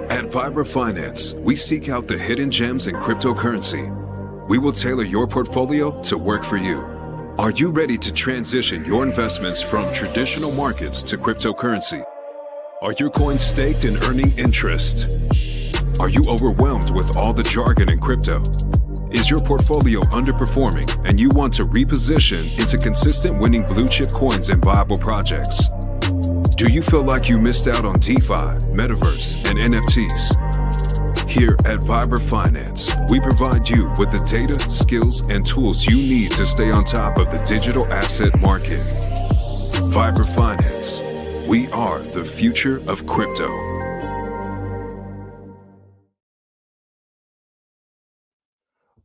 At Vibra Finance, we seek out the hidden gems in cryptocurrency. We will tailor your portfolio to work for you. Are you ready to transition your investments from traditional markets to cryptocurrency? Are your coins staked and earning interest? Are you overwhelmed with all the jargon in crypto? Is your portfolio underperforming and you want to reposition into consistent winning blue chip coins and viable projects? Do you feel like you missed out on DeFi, Metaverse, and NFTs? Here at Vibra Finance, we provide you with the data, skills, and tools you need to stay on top of the digital asset market. Vibra Finance. We are the future of crypto.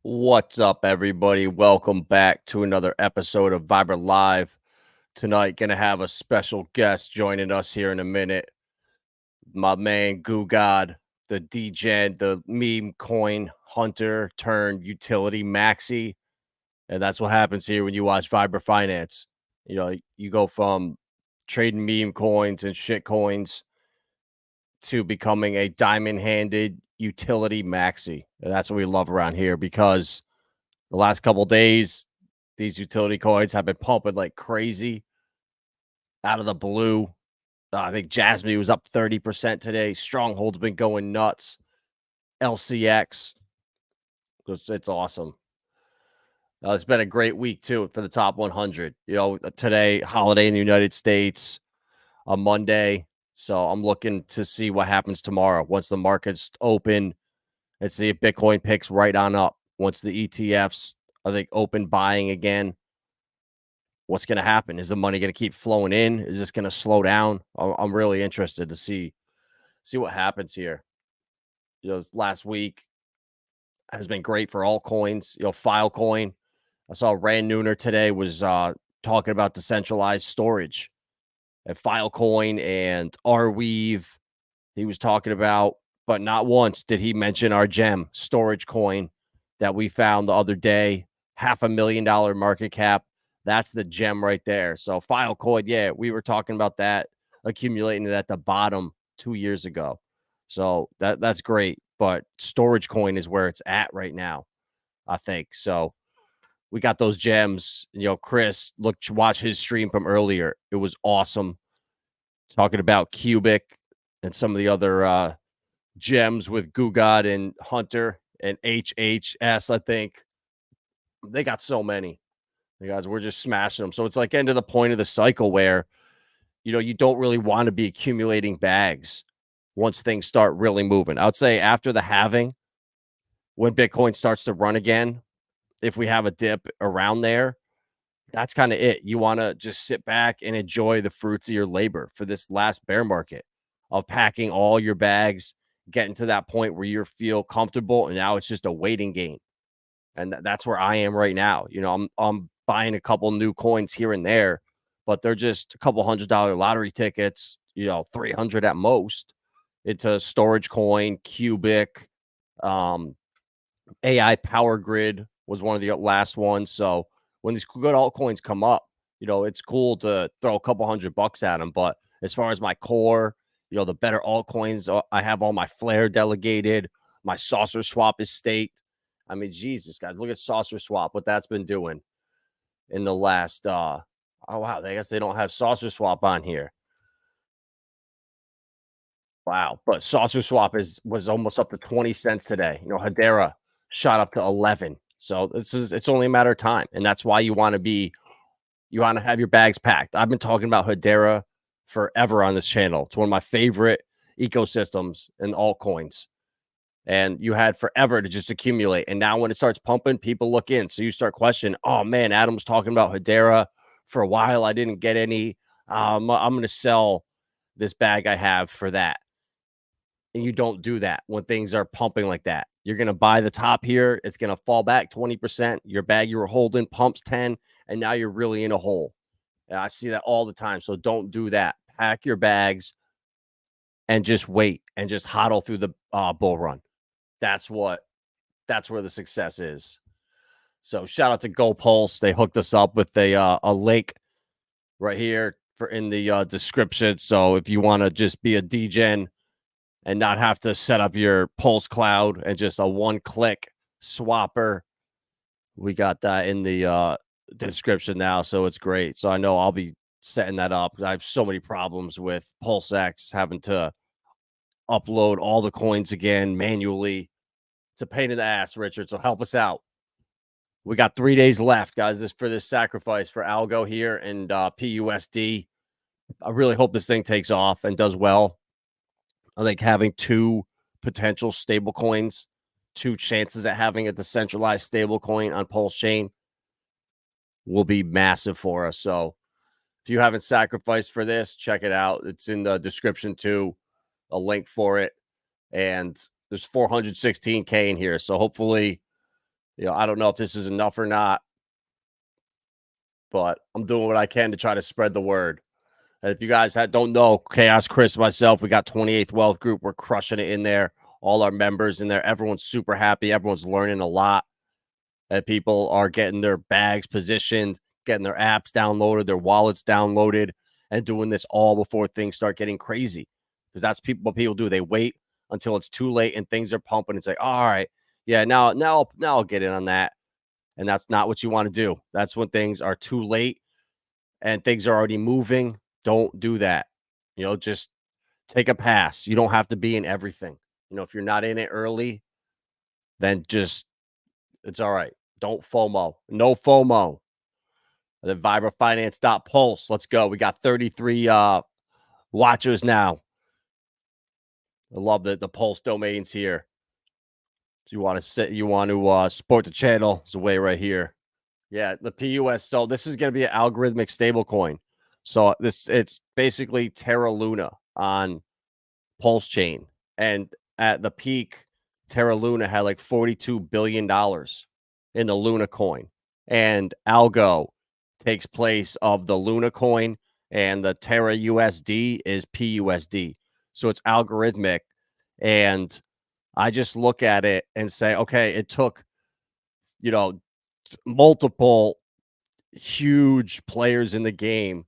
What's up, everybody? Welcome back to another episode of Vibra Live. Tonight, gonna have a special guest joining us here in a minute. My man, Goo God, the DGen, the meme coin hunter turned utility maxi. And that's what happens here when you watch Vibra Finance. You know, you go from trading meme coins and shit coins to becoming a diamond-handed utility maxi. And that's what we love around here, because the last couple days, these utility coins have been pumping like crazy out of the blue. I think Jasmine was up 30% today. Stronghold's been going nuts. LCX. It's awesome. It's been a great week, too, for the top 100. You know, today, holiday in the United States, on Monday. So I'm looking to see what happens tomorrow once the markets open and see if Bitcoin picks right on up. Once the ETFs, I think, open buying again, what's going to happen? Is the money going to keep flowing in? Is this going to slow down? I'm really interested to see what happens here. You know, last week has been great for altcoins. You know, Filecoin. I saw Rand Nooner today was talking about decentralized storage. And Filecoin and Arweave, he was talking about, but not once did he mention our gem storage coin that we found the other day, $500,000 market cap. That's the gem right there. So Filecoin, yeah, we were talking about that, accumulating it at the bottom 2 years ago. So that's great. But storage coin is where it's at right now, I think. So we got those gems. You know, Chris, watch his stream from earlier. It was awesome. Talking about Cubic and some of the other gems with Gugod and Hunter and HHS, I think. They got so many. You guys, we're just smashing them. So it's like end of the point of the cycle where, you know, you don't really want to be accumulating bags once things start really moving. I would say after the halving, when Bitcoin starts to run again, if we have a dip around there, that's kind of it. You want to just sit back and enjoy the fruits of your labor for this last bear market of packing all your bags, getting to that point where you feel comfortable, and now it's just a waiting game. And that's where I am right now. You know, I'm buying a couple new coins here and there, but they're just a couple $100 lottery tickets, you know, 300 at most. It's a storage coin, Cubic, AI Power Grid was one of the last ones. So when these good altcoins come up, you know, it's cool to throw a couple $100 at them. But as far as my core, you know, the better altcoins, I have all my Flare delegated. My Saucerswap is staked. I mean, Jesus, guys, look at Saucerswap, what that's been doing in the last, oh, wow, I guess they don't have Saucerswap on here. Wow, but Saucerswap was almost up to 20 cents today. You know, Hedera shot up to 11. So it's only a matter of time. And that's why you want to have your bags packed. I've been talking about Hedera forever on this channel. It's one of my favorite ecosystems in altcoins. And you had forever to just accumulate. And now when it starts pumping, people look in. So you start questioning, oh man, Adam was talking about Hedera for a while. I didn't get any. I'm going to sell this bag I have for that. And you don't do that when things are pumping like that. You're going to buy the top here. It's going to fall back 20%. Your bag you were holding pumps 10, and now you're really in a hole. And I see that all the time. So don't do that. Pack your bags and just wait and just hodl through the bull run. That's where the success is. So shout out to GoPulse. They hooked us up with a link right here in the description. So if you want to just be a DGen and not have to set up your Pulse Cloud and just a one-click swapper. We got that in the description now, so it's great. So I know I'll be setting that up. I have so many problems with PulseX, having to upload all the coins again manually. It's a pain in the ass, Richard, so help us out. We got 3 days left, guys, for this sacrifice for ALGO here and PUSD. I really hope this thing takes off and does well. I think having two potential stable coins, two chances at having a decentralized stable coin on Pulsechain will be massive for us. So if you haven't sacrificed for this, check it out. It's in the description too, a link for it. And there's 416K in here. So hopefully, I don't know if this is enough or not, but I'm doing what I can to try to spread the word. And if you guys don't know, Chaos Chris, myself, we got 28th Wealth Group. We're crushing it in there. All our members in there. Everyone's super happy. Everyone's learning a lot. And people are getting their bags positioned, getting their apps downloaded, their wallets downloaded, and doing this all before things start getting crazy. Because that's what people do. They wait until it's too late and things are pumping and say, all right, yeah, now I'll get in on that. And that's not what you want to do. That's when things are too late and things are already moving. Don't do that. Just take a pass. You don't have to be in everything. If you're not in it early, then just, it's all right. Don't FOMO. No FOMO. The Vibra Finance Pulse. Let's go. We got 33 watchers now. I love the Pulse domains here. So you want to support the channel, there's a way right here. Yeah, the PUS. So this is going to be an algorithmic stable coin. So it's basically Terra Luna on Pulsechain. And at the peak, Terra Luna had like $42 billion in the Luna coin. And ALGO takes place of the Luna coin, and the Terra USD is PUSD. So it's algorithmic. And I just look at it and say, okay, it took, multiple huge players in the game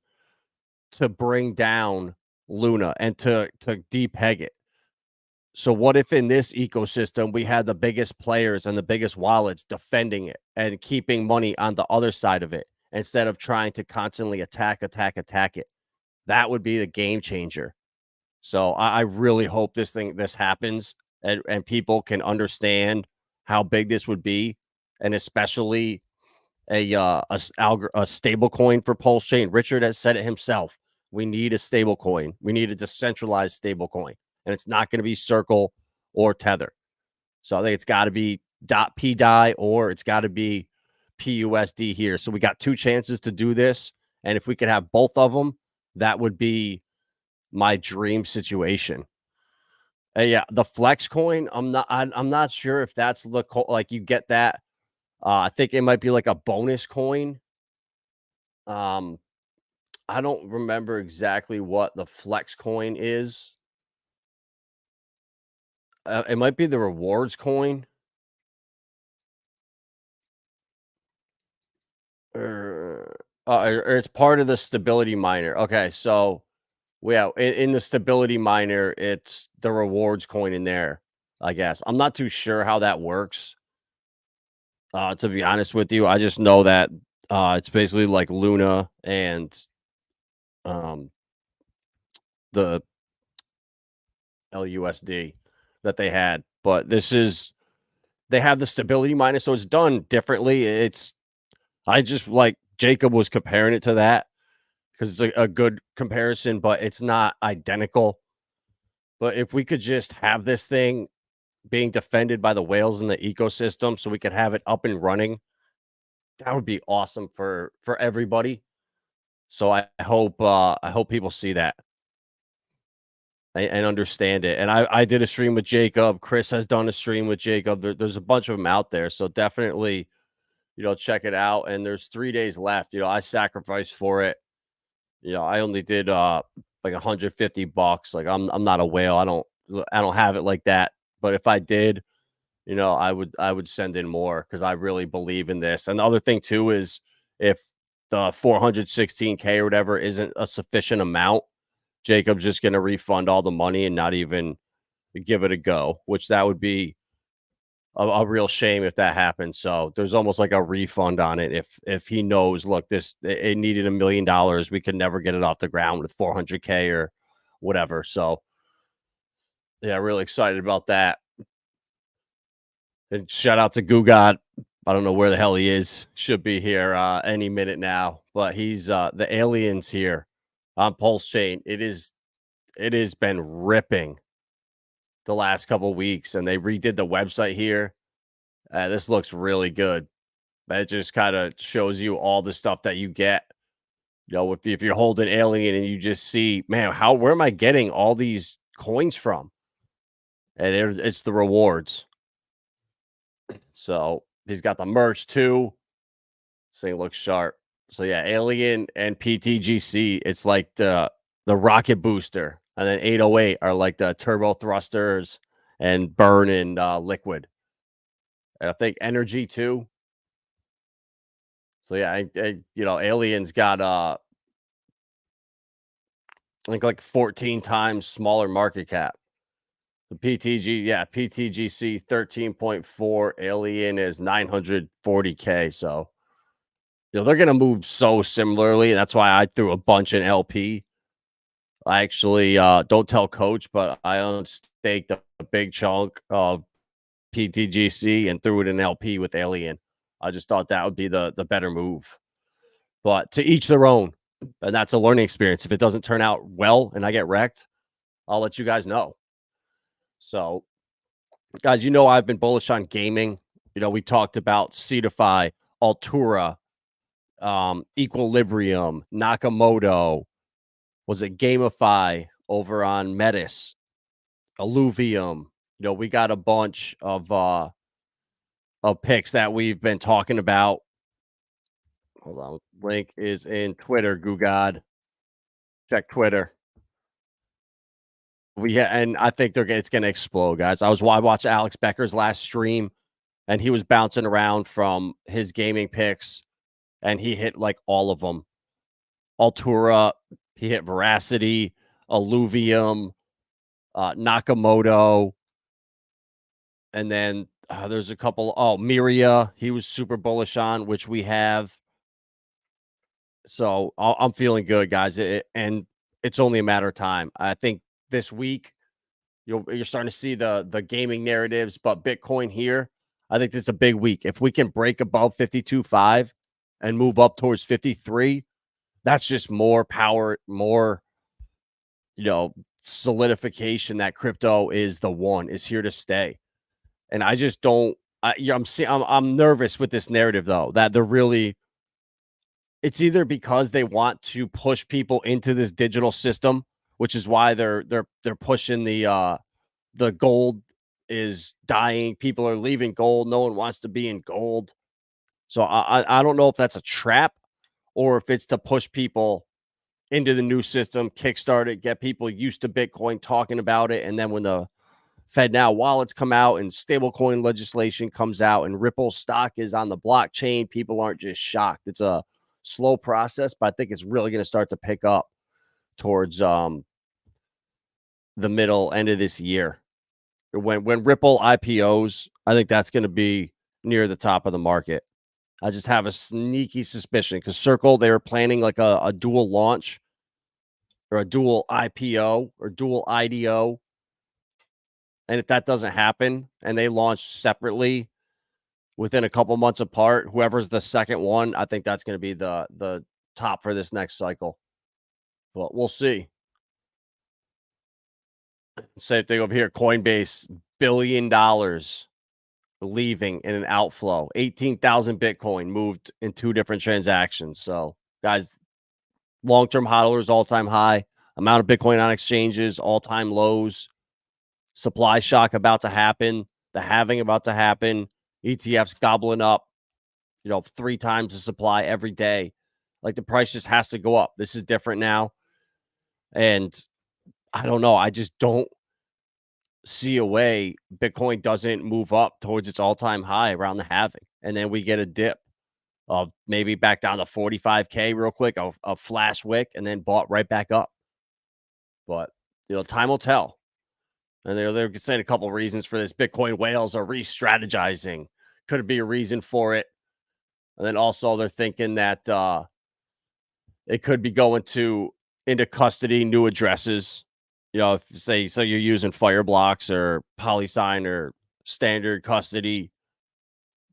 to bring down Luna and to depeg it. So what if in this ecosystem we had the biggest players and the biggest wallets defending it and keeping money on the other side of it instead of trying to constantly attack it? That would be the game changer. So I really hope this happens and people can understand how big this would be, and especially a stable coin for Pulsechain. Richard has said it himself. We need a stable coin. We need a decentralized stable coin, and it's not going to be Circle or Tether. So I think it's got to be .pdi or it's got to be PUSD here. So we got two chances to do this, and if we could have both of them, that would be my dream situation. Yeah, the Flex coin. I'm not sure if that's like you get that. I think it might be like a bonus coin. I don't remember exactly what the Flex coin is. It might be the rewards coin. Or it's part of the stability miner. Okay, so in the stability miner, it's the rewards coin in there, I guess. I'm not too sure how that works. To be honest with you, I just know that it's basically like Luna and the LUSD that they had, but they have the stability miner, so it's done differently. I just like Jacob was comparing it to that because it's a good comparison, but it's not identical. But if we could just have this thing being defended by the whales in the ecosystem so we could have it up and running, that would be awesome for everybody. So I hope people see that and understand it. And I did a stream with Jacob. Chris has done a stream with Jacob. There's a bunch of them out there. So definitely, check it out. And there's 3 days left. I sacrificed for it. I only did like $150. Like I'm not a whale. I don't have it like that. But if I did, I would send in more because I really believe in this. And the other thing too is if the 416K or whatever isn't a sufficient amount, Jacob's just going to refund all the money and not even give it a go, which that would be a real shame if that happened. So there's almost like a refund on it if he knows, look, it needed $1 million. We could never get it off the ground with 400K or whatever. So yeah, really excited about that. And shout out to Goo God. I don't know where the hell he is. Should be here any minute now. But he's the aliens here on Pulsechain. It has been ripping the last couple of weeks, and they redid the website here. This looks really good. It just kind of shows you all the stuff that you get. You know, if you're holding alien and you just see, man, where am I getting all these coins from? And it's the rewards. So he's got the merch too. This thing looks sharp. So yeah, alien and PTGC. It's like the rocket booster, and then 808 are like the turbo thrusters and burn and liquid. And I think energy too. So yeah, aliens got I think like 14 times smaller market cap. The PTGC 13.4, alien is 940K. So they're gonna move so similarly. That's why I threw a bunch in LP. I actually don't tell coach, but I unstaked a big chunk of PTGC and threw it in LP with alien. I just thought that would be the better move. But to each their own. And that's a learning experience. If it doesn't turn out well and I get wrecked, I'll let you guys know. So, guys, I've been bullish on gaming. We talked about Cetify, Altura, Equilibrium, Nakamoto. Was it Gamify over on Metis, Alluvium? We got a bunch of picks that we've been talking about. Hold on. Link is in Twitter, Goo God. Check Twitter. And I think it's going to explode, guys. I watched Alex Becker's last stream, and he was bouncing around from his gaming picks, and he hit like all of them. Altura, he hit Verasity, Alluvium, Nakamoto, and then there's a couple. Oh, Miria, he was super bullish on, which we have. So I'm feeling good, guys, and it's only a matter of time. I think this week you're starting to see the gaming narratives, but Bitcoin here, I think this is a big week. If we can break above 52.5 and move up towards 53, that's just more power, more solidification that crypto is here to stay. And I just don't. I'm nervous with this narrative though, that they're really. It's either because they want to push people into this digital system, which is why they're pushing the gold is dying. People are leaving gold. No one wants to be in gold. So I don't know if that's a trap or if it's to push people into the new system, kickstart it, get people used to Bitcoin, talking about it. And then when the FedNow wallets come out and stablecoin legislation comes out and Ripple stock is on the blockchain, people aren't just shocked. It's a slow process, but I think it's really going to start to pick up towards the middle end of this year. When Ripple IPOs, I think that's going to be near the top of the market. I just have a sneaky suspicion because Circle, they were planning like a dual launch or a dual IPO or dual IDO. And if that doesn't happen and they launch separately within a couple months apart, whoever's the second one, I think that's going to be the top for this next cycle. But we'll see. Same thing over here. Coinbase, $1 billion leaving in an outflow. 18,000 Bitcoin moved in 2 different transactions. So, guys, long-term hodlers, all-time high. Amount of Bitcoin on exchanges, all-time lows. Supply shock about to happen. The halving about to happen. ETFs gobbling up, 3 times the supply every day. Like, the price just has to go up. This is different now. And I don't know. I just don't see a way Bitcoin doesn't move up towards its all-time high around the halving. And then we get a dip of maybe back down to 45K real quick, a flash wick, and then bought right back up. But, time will tell. And they're saying a couple of reasons for this. Bitcoin whales are re-strategizing. Could it be a reason for it? And then also they're thinking that it could be going into custody, new addresses. You know, if say so you're using Fireblocks or PolySign or standard custody,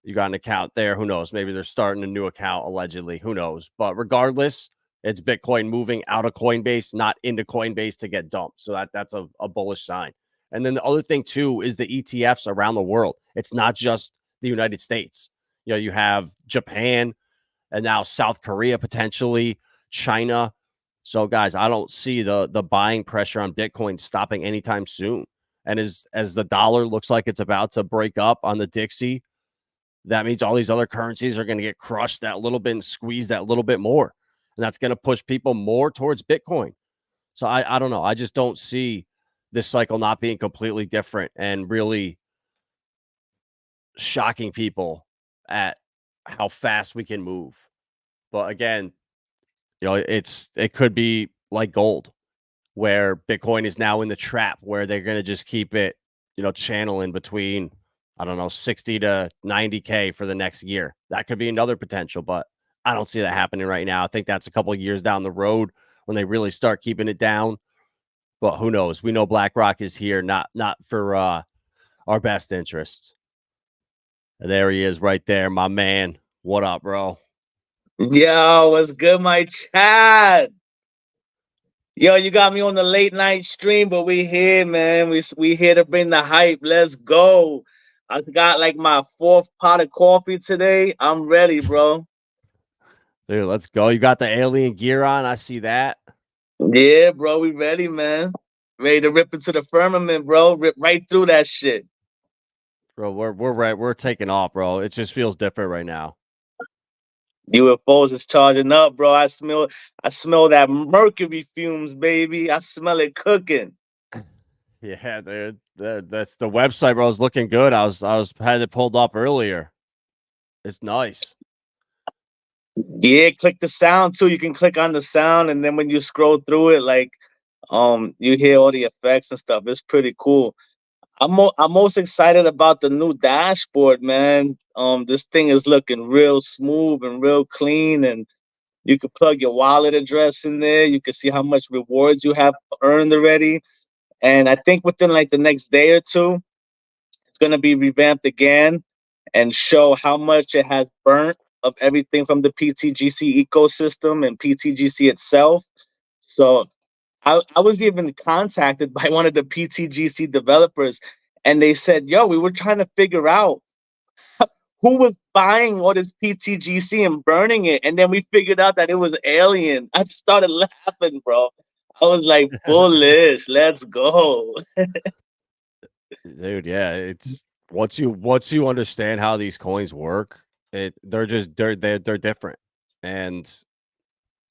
you got an account there. Who knows? Maybe they're starting a new account allegedly. Who knows? But regardless, it's Bitcoin moving out of Coinbase, not into Coinbase to get dumped. So that's a bullish sign. And then the other thing too is the ETFs around the world. It's not just the United States. You know, you have Japan and now South Korea potentially, China. So guys, I don't see the buying pressure on Bitcoin stopping anytime soon. And as the dollar looks like it's about to break up on the Dixie, that means all these other currencies are going to get crushed that little bit and squeeze that little bit more. And that's going to push people more towards Bitcoin. So I don't know. I just don't see this cycle not being completely different and really shocking people at how fast we can move. But again, you know, it could be like gold, where Bitcoin is now in the trap where they're going to just keep it, you know, channeling between, I don't know, 60 to 90K for the next year. That could be another potential, but I don't see that happening right now. I think that's a couple of years down the road when they really start keeping it down. But who knows? We know BlackRock is here, not for our best interests. And there he is right there, my man. What up, bro? Yo, what's good, my chat? Yo, you got me on the late night stream, but we here, man. We here to bring the hype. Let's go. I got like my 4th pot of coffee today. I'm ready, bro. Dude, let's go. You got the alien gear on. I see that. Yeah, bro, we ready, man. Ready to rip into the firmament, bro. Rip right through that shit. Bro, we're right. We're taking off, bro. It just feels different right now. UFOs is charging up, bro. I smell that mercury fumes, baby. I smell it cooking. Yeah, dude. That's the website, bro. Is looking good. I had it pulled up earlier. It's nice. Yeah, click the sound too. You can click on the sound, and then when you scroll through it, like, you hear all the effects and stuff. It's pretty cool. I'm most excited about the new dashboard, man. This thing is looking real smooth and real clean, and you can plug your wallet address in there. You can see how much rewards you have earned already. And I think within like the next day or two, it's gonna be revamped again and show how much it has burnt of everything from the PTGC ecosystem and PTGC itself. So I was even contacted by one of the PTGC developers, and they said, yo, we were trying to figure out who was buying all this PTGC and burning it. And then we figured out that it was Alien. I started laughing, bro. I was like, bullish, let's go. Dude, yeah. It's once you understand how these coins work, they're different. And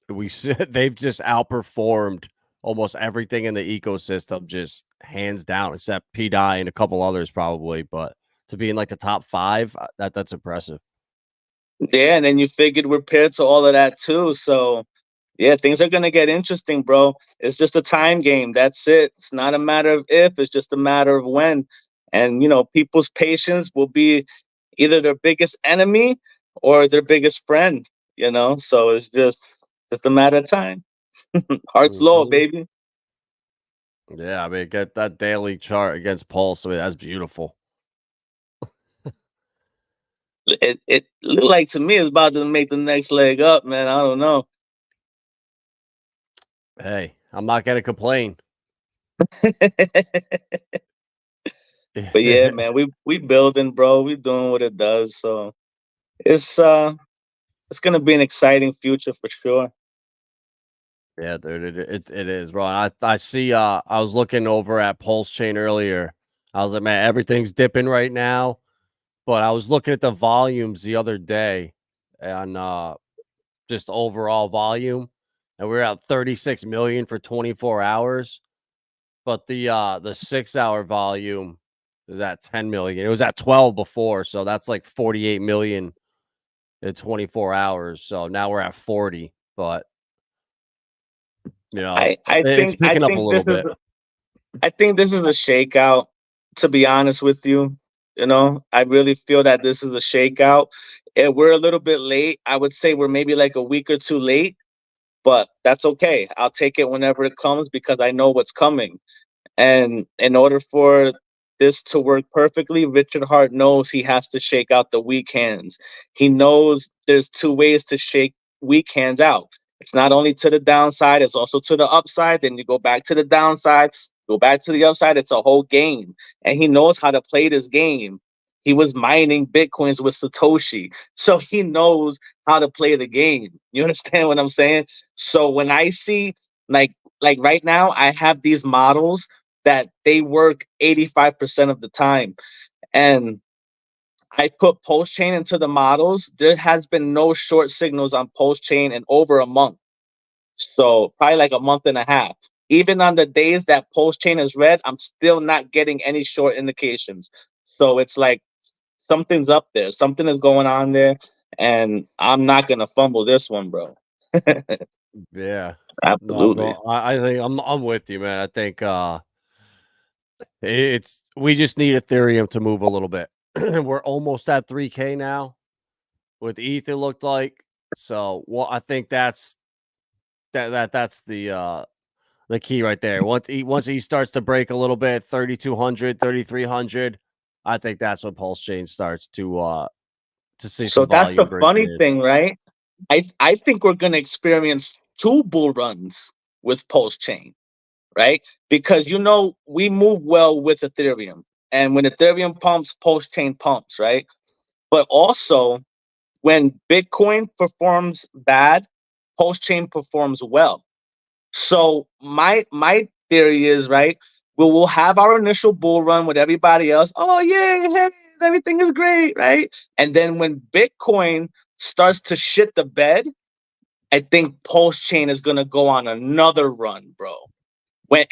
they've just outperformed almost everything in the ecosystem, just hands down, except PDI and a couple others probably. But to be in like the top 5, that's impressive. Yeah, and then you figured we're paired to all of that too. So yeah, things are gonna get interesting, bro. It's just a time game. That's it. It's not a matter of if, it's just a matter of when. And people's patience will be either their biggest enemy or their biggest friend, So it's just a matter of time. Heart's low, baby. Yeah, I mean, get that daily chart against Pulse. I mean, that's beautiful. It looked like to me it's about to make the next leg up, man. I don't know. Hey, I'm not gonna complain. But yeah, man, we building, bro. We doing what it does. So it's gonna be an exciting future for sure. Yeah, dude, it is, bro. I see. I was looking over at Pulsechain earlier. I was like, man, everything's dipping right now. But I was looking at the volumes the other day, and just overall volume, and we're at 36 million for 24 hours. But the 6-hour volume is at 10 million. It was at 12 before, so that's like 48 million in 24 hours. So now we're at 40, but I it's think picking up a little bit. I think this is a shakeout, to be honest with you. You know, I really feel that this is a shakeout. We're a little bit late. I would say we're maybe like a week or two late, but that's okay. I'll take it whenever it comes because I know what's coming. And in order for this to work perfectly, Richard Hart knows he has to shake out the weak hands. He knows there's two ways to shake weak hands out. It's not only to the downside, it's also to the upside. Then you go back to the downside, go back to the upside. It's a whole game. And he knows how to play this game. He was mining Bitcoins with Satoshi. So he knows how to play the game. You understand what I'm saying? So when I see like right now, I have these models that they work 85% of the time. And I put Pulsechain into the models. There has been no short signals on Pulsechain in over a month. So probably like a month and a half. Even on the days that Pulsechain is red, I'm still not getting any short indications. So it's like something's up there. Something is going on there. And I'm not gonna fumble this one, bro. Yeah. No, Absolutely. bro. I think I'm with you, man. I think it's we just need Ethereum to move a little bit. We're almost at 3K now with ETH, it looked like. So well, I think that's that's the key right there. Once he starts to break a little bit, 3,200, 3,300, I think that's when Pulsechain starts to see So some that's the volume breaking funny in. thing, right? I think we're gonna experience two bull runs with Pulsechain, right? Because you know we move well with Ethereum, and when Ethereum pumps, Pulsechain pumps, right? But also when Bitcoin performs bad, Pulsechain performs well. So my theory is right. We'll have our initial bull run with everybody else. Oh yeah, hey, everything is great, right? And then when Bitcoin starts to shit the bed, I think Pulsechain is gonna go on another run, bro.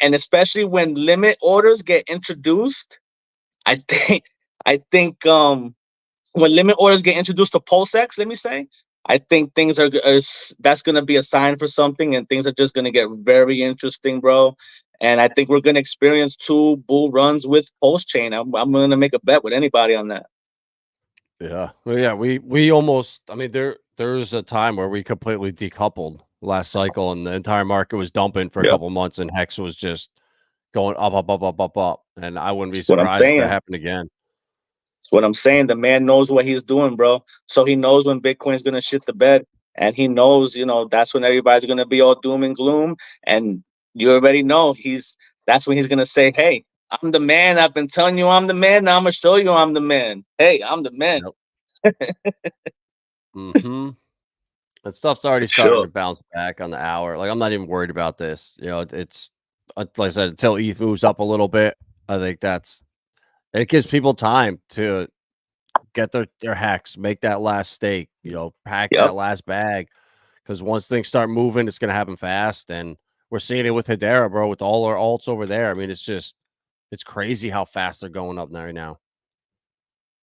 And especially when limit orders get introduced, I think I think when limit orders get introduced to PulseX, let me say, I think things are that's gonna be a sign for something, and things are just gonna get very interesting, bro. And I think we're gonna experience two bull runs with Pulsechain. I'm gonna make a bet with anybody on that. Yeah. Well, yeah, we almost I mean there's a time where we completely decoupled last cycle and the entire market was dumping for a Yep, couple months and Hex was just going up, up, up, up, up, up. And I wouldn't be that's what I'm surprised if that saying. happened again. That's what I'm saying. The man knows what he's doing, bro. So he knows when Bitcoin's gonna shit the bed, and he knows, that's when everybody's gonna be all doom and gloom. And you already know that's when he's gonna say, "Hey, I'm the man. I've been telling you I'm the man. Now I'm gonna show you I'm the man. Hey, I'm the man." Yep. Mm-hmm. And stuff's already For starting sure. to bounce back on the hour. Like I'm not even worried about this. It's like I said, until ETH moves up a little bit, I think it gives people time to get their hacks, make that last stake, pack Yep. that last bag. Because once things start moving, it's gonna happen fast. And we're seeing it with Hedera, bro, with all our alts over there. I mean, it's crazy how fast they're going up right now.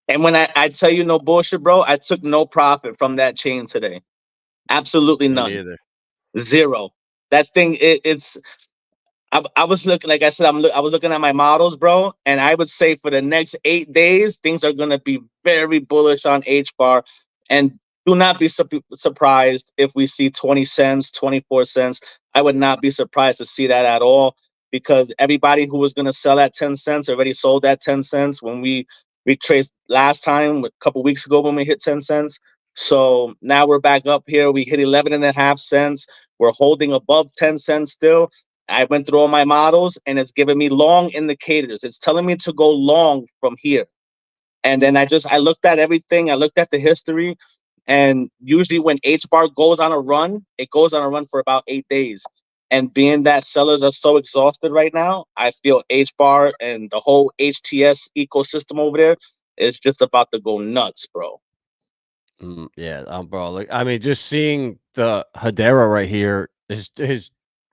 And when I tell you no bullshit, bro, I took no profit from that chain today. Absolutely Me none. neither. Zero. That thing, it's I was looking, like I said, I was looking at my models, bro, and I would say for the next 8 days, things are gonna be very bullish on H bar, and do not be surprised if we see 20 cents, 24 cents. I would not be surprised to see that at all because everybody who was gonna sell at 10 cents already sold at 10 cents when we retraced last time a couple weeks ago when we hit 10 cents. So now we're back up here. We hit 11.5 cents. We're holding above 10 cents still. I went through all my models and it's giving me long indicators. It's telling me to go long from here. And then I looked at everything. I looked at the history. And usually when H bar goes on a run, it goes on a run for about 8 days. And being that sellers are so exhausted right now, I feel H bar and the whole HTS ecosystem over there is just about to go nuts, bro. Yeah, bro. Like, I mean, just seeing the Hedera right here is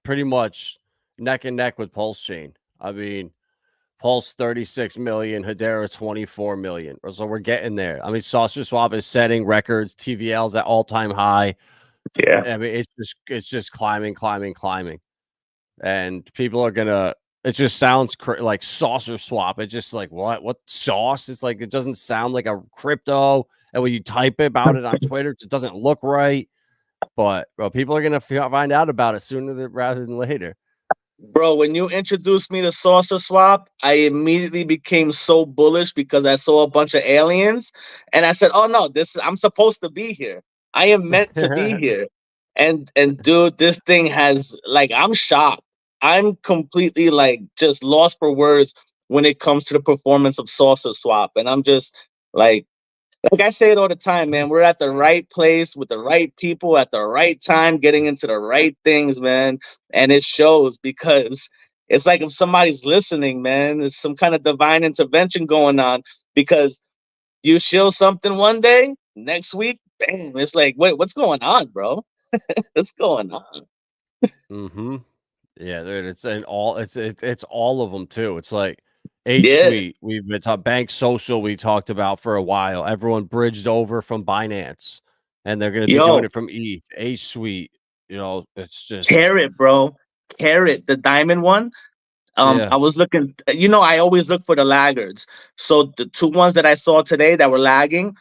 pretty much neck and neck with Pulsechain. I mean, Pulse 36 million, Hedera 24 million. So we're getting there. I mean, Saucerswap is setting records, TVL's at all-time high. Yeah. I mean, it's just climbing, climbing, climbing. And people are gonna it just sounds like saucer swap. It's just like what sauce? It's like it doesn't sound like a crypto. And when you type about it on Twitter, it just doesn't look right. But bro, people are gonna find out about it sooner rather than later. Bro, when you introduced me to Saucerswap, I immediately became so bullish because I saw a bunch of aliens, and I said, "Oh no, I'm supposed to be here. I am meant to be here." And dude, this thing has like I'm shocked. I'm completely like just lost for words when it comes to the performance of Saucerswap, and I'm just like I say it all the time, man. We're at the right place with the right people at the right time, getting into the right things, man. And it shows because it's like if somebody's listening, man, there's some kind of divine intervention going on because you show something one day, next week, bam, it's like, wait, what's going on, bro? What's going on? Mm-hmm. Yeah, dude, it's all of them too. It's like H Yeah. Suite, we've been talking Bank Social, we talked about for a while. Everyone bridged over from Binance, and they're going to be doing Yo, it from ETH. H Suite, it's just Carrot, bro. Carrot, the diamond one. yeah, I was looking, I always look for the laggards. So the two ones that I saw today that were lagging,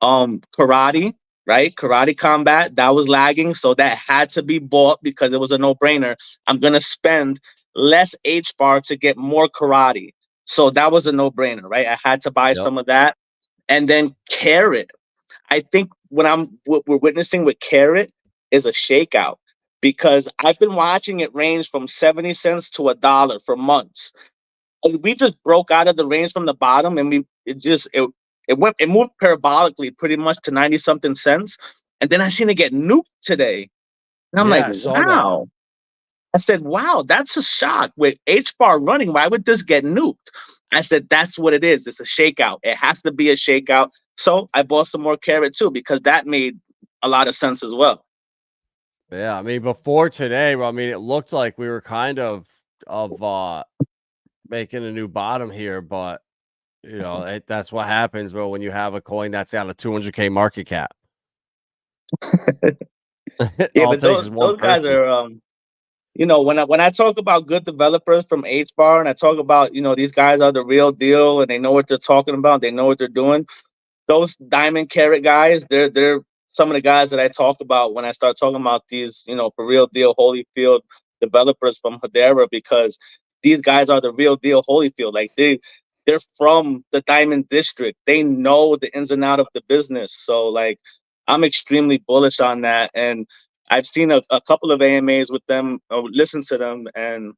karate, right? Karate combat, that was lagging. So that had to be bought because it was a no-brainer. I'm gonna spend less H bar to get more karate. So that was a no-brainer, right? I had to buy yep, some of that. And then carrot. I think what we're witnessing with carrot is a shakeout because I've been watching it range from 70 cents to $1 for months. And we just broke out of the range from the bottom, and it moved parabolically pretty much to 90 something cents, and then I seen it get nuked today, and I'm like, yeah, I saw that. wow. I said, wow, that's a shock. With H bar running, why would this get nuked? I said, that's what it is. It's a shakeout. It has to be a shakeout. So I bought some more carrot too because that made a lot of sense as well. Yeah, I mean, before today, well, I mean, it looked like we were kind of making a new bottom here, but that's what happens, bro, when you have a coin that's got a 200K market cap. Yeah, All it but takes those is one those guys person. are when I talk about good developers from H bar and I talk about these guys are the real deal and they know what they're talking about, they know what they're doing. Those diamond carrot guys, they're some of the guys that I talk about when I start talking about these, for real deal Holyfield developers from Hedera, because these guys are the real deal Holyfield. Like they're from the diamond district. They know the ins and out of the business. So like I'm extremely bullish on that. And I've seen a couple of AMAs with them, or listened to them, and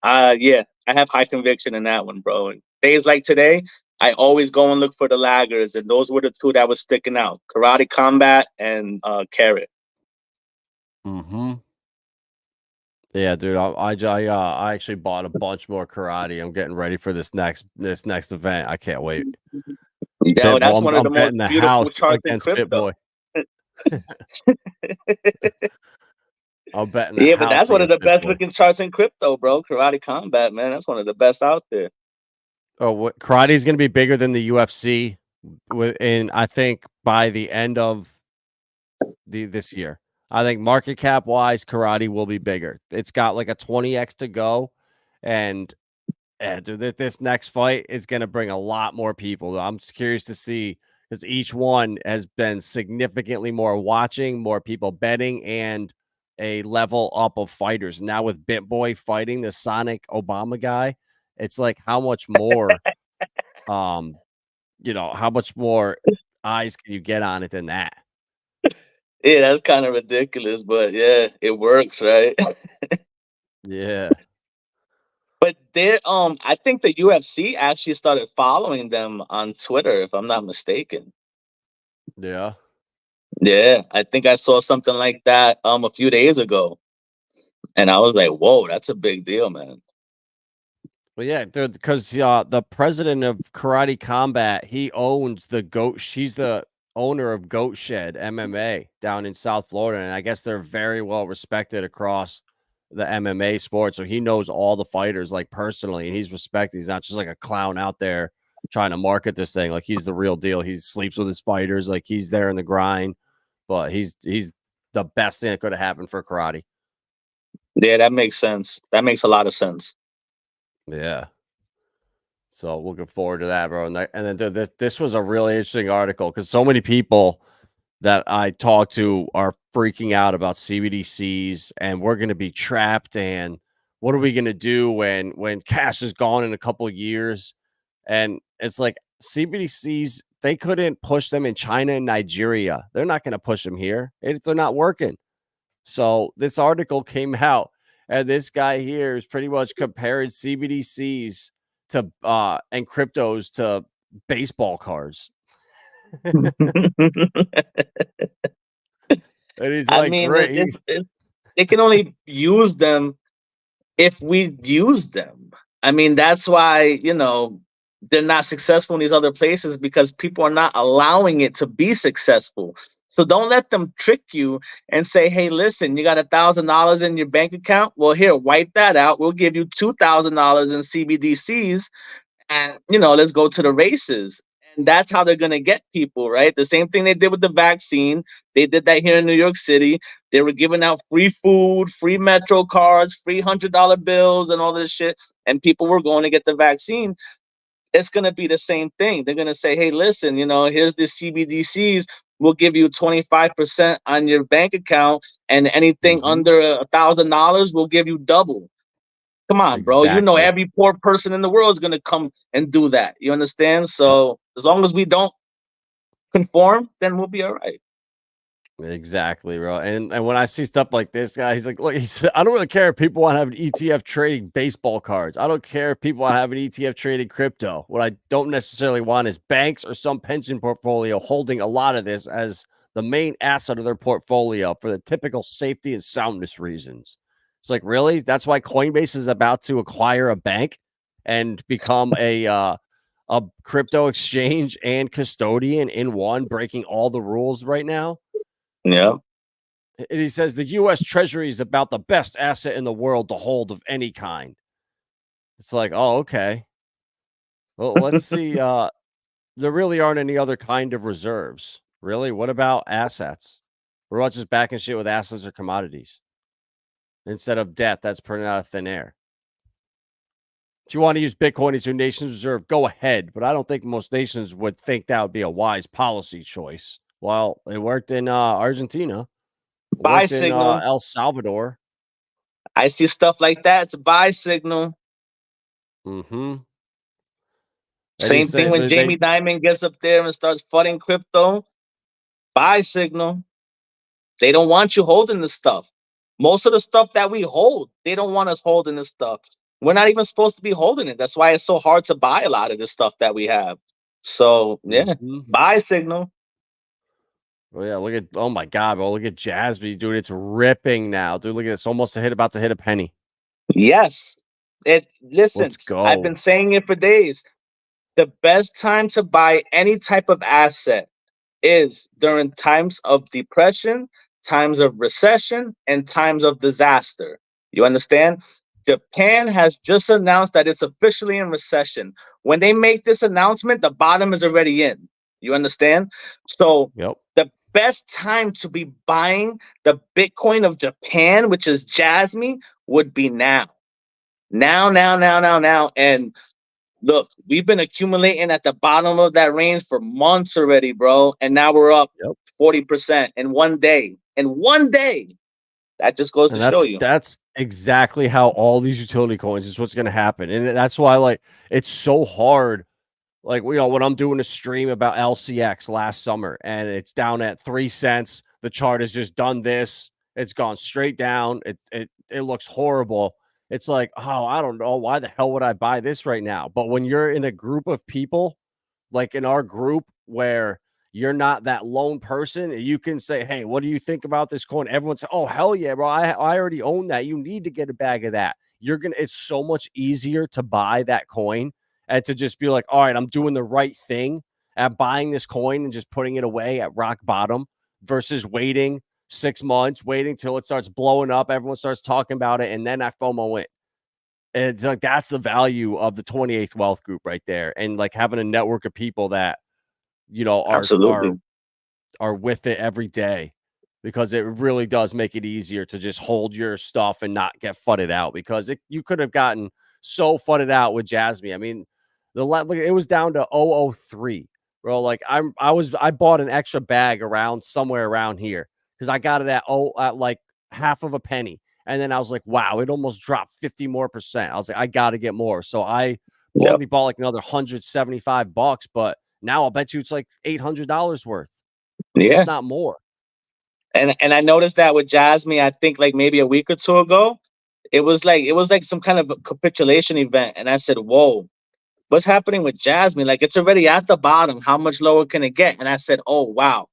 yeah, I have high conviction in that one, bro. And days like today, I always go and look for the laggers, and those were the two that was sticking out: Karate Combat and Carrot. Mm-hmm. Yeah, dude. I actually bought a bunch more karate. I'm getting ready for this next event. I can't wait. Yo, Bitboy, that's one of I'm the most betting the beautiful house charts in against crypto. Bitboy. I'm betting the Yeah, but that's house one of against the best Bitboy. looking charts in crypto, bro. Karate Combat, man, that's one of the best out there. Oh, what karate is going to be bigger than the UFC in I think by the end of this year. I think market cap wise, karate will be bigger. It's got like a 20x to go, and dude, this next fight is going to bring a lot more people. I'm just curious to see because each one has been significantly more watching, more people betting, and a level up of fighters. Now with Bitboy fighting the Sonic Obama guy, it's like how much more, um, how much more eyes can you get on it than that? Yeah, that's kind of ridiculous, but yeah, it works, right? Yeah, But I think the UFC actually started following them on Twitter, if I'm not mistaken. yeah. Yeah, I think I saw something like that a few days ago, and I was like, "Whoa, that's a big deal, man." Well, yeah, because the president of Karate Combat, he owns the Goat. She's the owner of Goat Shed MMA down in South Florida, and I guess they're very well respected across the MMA sport. So he knows all the fighters like personally, and he's respected. He's not just like a clown out there trying to market this thing. Like he's the real deal. He sleeps with his fighters. Like he's there in the grind, but he's the best thing that could have happened for karate. Yeah, that makes sense. That makes a lot of sense. Yeah. So looking forward to that, bro. And then this was a really interesting article because so many people that I talk to are freaking out about CBDCs, and we're going to be trapped. And what are we going to do when cash is gone in a couple of years? And it's like CBDCs, they couldn't push them in China and Nigeria. They're not going to push them here. They're not working. So this article came out, and this guy here is pretty much comparing CBDCs to and cryptos to baseball cards. And he's I like, mean, great. they can only use them if we use them. I mean, that's why, they're not successful in these other places because people are not allowing it to be successful. So don't let them trick you and say, hey, listen, you got $1,000 in your bank account. Well, here, wipe that out. We'll give you $2,000 in CBDCs and, let's go to the races. And that's how they're going to get people, right? The same thing they did with the vaccine. They did that here in New York City. They were giving out free food, free Metro cards, free $100 bills, and all this shit. And people were going to get the vaccine. It's going to be the same thing. They're going to say, hey, listen, here's the CBDCs. We'll give you 25% on your bank account, and anything under $1,000, we'll give you double. Come on, bro. Exactly. Every poor person in the world is going to come and do that. You understand? So as long as we don't conform, then we'll be all right. Exactly, bro. And when I see stuff like this guy, he's like, look, he said, I don't really care if people want to have an ETF trading baseball cards. I don't care if people want to have an ETF trading crypto. What I don't necessarily want is banks or some pension portfolio holding a lot of this as the main asset of their portfolio for the typical safety and soundness reasons. It's like, really? That's why Coinbase is about to acquire a bank and become a crypto exchange and custodian in one, breaking all the rules right now. Yeah. And he says the U.S. Treasury is about the best asset in the world to hold of any kind. It's like, oh, okay. Well, let's see. There really aren't any other kind of reserves. Really? What about assets? We're not just backing shit with assets or commodities instead of debt that's printed out of thin air. If you want to use Bitcoin as your nation's reserve, go ahead. But I don't think most nations would think that would be a wise policy choice. Well, it worked in Argentina. Buy Worked in signal. El Salvador. I see stuff like that. It's a buy signal. And he Same thing said when Jamie Dimon gets up there and starts flooding crypto. Buy signal. They don't want you holding this stuff. Most of the stuff that we hold, they don't want us holding this stuff. We're not even supposed to be holding it. That's why it's so hard to buy a lot of the stuff that we have. So yeah, buy signal. Oh yeah, look at, oh my god, bro, look at Jasby, dude. It's ripping now, dude. Look at this, almost about to hit a penny. Yes. Listen, Let's go. I've been saying it for days. The best time to buy any type of asset is during times of depression, times of recession, and times of disaster. You understand? Japan has just announced that it's officially in recession. When they make this announcement, the bottom is already in. You understand? So the best time to be buying the Bitcoin of Japan, which is Jasmy, would be now. Now. And look, we've been accumulating at the bottom of that range for months already, bro. And now we're up 40% in one day. In one day. That just goes to show you. That's exactly how all these utility coins is what's going to happen. And that's why, like, it's so hard. Like, when I'm doing a stream about LCX last summer and it's down at 3 cents, the chart has just done this. It's gone straight down. It looks horrible. It's like, oh, I don't know. Why the hell would I buy this right now? But when you're in a group of people, like in our group, where you're not that lone person, you can say, hey, what do you think about this coin? Everyone say, oh, hell yeah, bro. I already own that. You need to get a bag of that. It's so much easier to buy that coin and to just be like, all right, I'm doing the right thing at buying this coin and just putting it away at rock bottom versus waiting 6 months, waiting till it starts blowing up. Everyone starts talking about it. And then I FOMO it. And it's like, that's the value of the 28th wealth group right there. And like having a network of people that, are with it every day, because it really does make it easier to just hold your stuff and not get fudded out, because you could have gotten so fudded out with Jasmine. I mean, it was down to 003, bro. Like I bought an extra bag somewhere around here because I got it at like half of a penny. And then I was like, wow, it almost dropped 50 more percent. I was like, I got to get more. So I only bought like another $175, but now I'll bet you it's like $800 worth. Yeah. If not more. And I noticed that with Jasmine, I think like maybe a week or two ago, it was like some kind of a capitulation event. And I said, whoa, what's happening with Jasmine? Like it's already at the bottom. How much lower can it get? And I said, oh wow,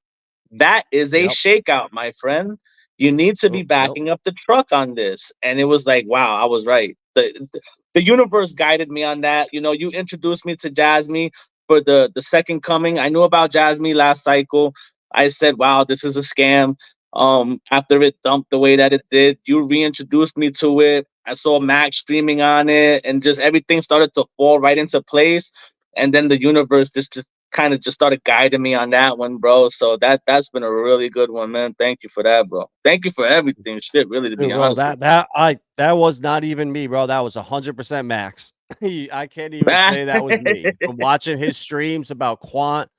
that is a shakeout, my friend. You need to be backing up the truck on this. And it was like, wow, I was right. The universe guided me on that. You know, you introduced me to Jasmine for the second coming. I knew about Jasmine last cycle. I said, wow, this is a scam. After it dumped the way that it did, you reintroduced me to it. I saw Max streaming on it, and just everything started to fall right into place. And then the universe just kind of just started guiding me on that one, bro. So that's been a really good one, man. Thank you for that, bro. Thank you for everything. Shit, really, to be honest. That was not even me, bro. That was 100% Max. I can't even say that was me. From watching his streams about Quant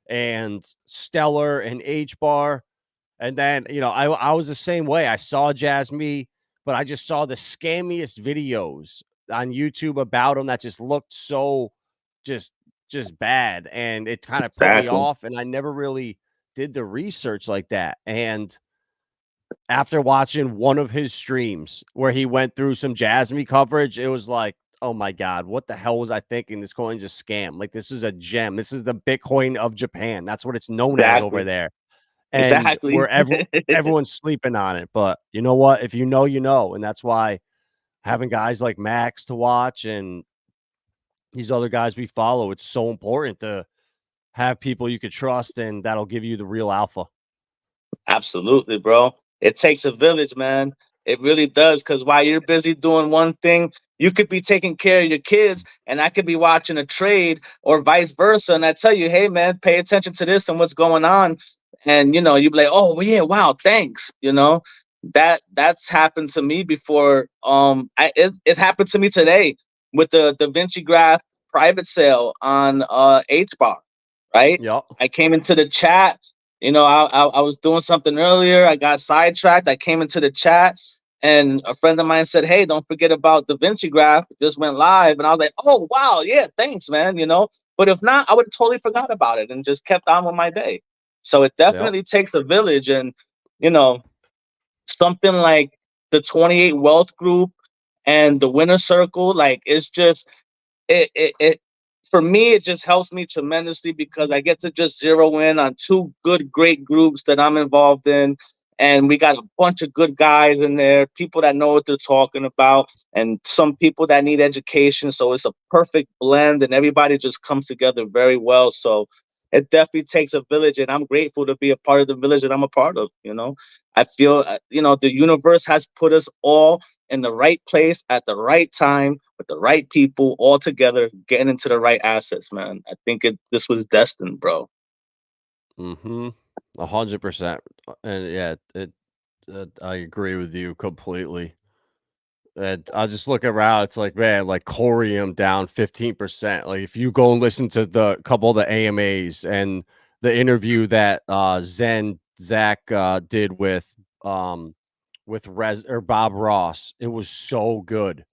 and Stellar and H bar. And then, you know, I was the same way. I saw Jasmine, but I just saw the scammiest videos on YouTube about him that just looked so just bad. And it kind of put me off. And I never really did the research like that. And after watching one of his streams where he went through some Jasmine coverage, it was like, oh my God, what the hell was I thinking? This coin's a scam. Like, this is a gem. This is the Bitcoin of Japan. That's what it's known as over there. And where everyone's sleeping on it. But you know what? If you know, you know. And that's why having guys like Max to watch and these other guys we follow, it's so important to have people you could trust, and that'll give you the real alpha. Absolutely, bro. It takes a village, man. It really does. Because while you're busy doing one thing, you could be taking care of your kids, and I could be watching a trade or vice versa. And I tell you, hey, man, pay attention to this and what's going on. And, you know, you'd be like, oh, well, yeah, wow, thanks. You know, that's happened to me before. It happened to me today with the Da Vinci Graph private sale on HBAR, right? Yep. I came into the chat. You know, I was doing something earlier. I got sidetracked. I came into the chat, and a friend of mine said, hey, don't forget about Da Vinci Graph. It just went live. And I was like, oh, wow, yeah, thanks, man. You know, but if not, I would have totally forgot about it and just kept on with my day. So it definitely takes a village. And, you know, something like the 28 Wealth Group and the Winner Circle, like, it's just, it for me, it just helps me tremendously because I get to just zero in on two great groups that I'm involved in. And we got a bunch of good guys in there, people that know what they're talking about, and some people that need education. So it's a perfect blend, and everybody just comes together very well. So it definitely takes a village, and I'm grateful to be a part of the village that I'm a part of. You know, I feel, you know, the universe has put us all in the right place at the right time with the right people all together, getting into the right assets, man. I think this was destined, bro. 100%. And yeah, I agree with you completely. And I just look around, it's like, man, like Corium down 15%. Like, if you go and listen to the couple of the AMAs and the interview that Zach did with Bob Ross, it was so good.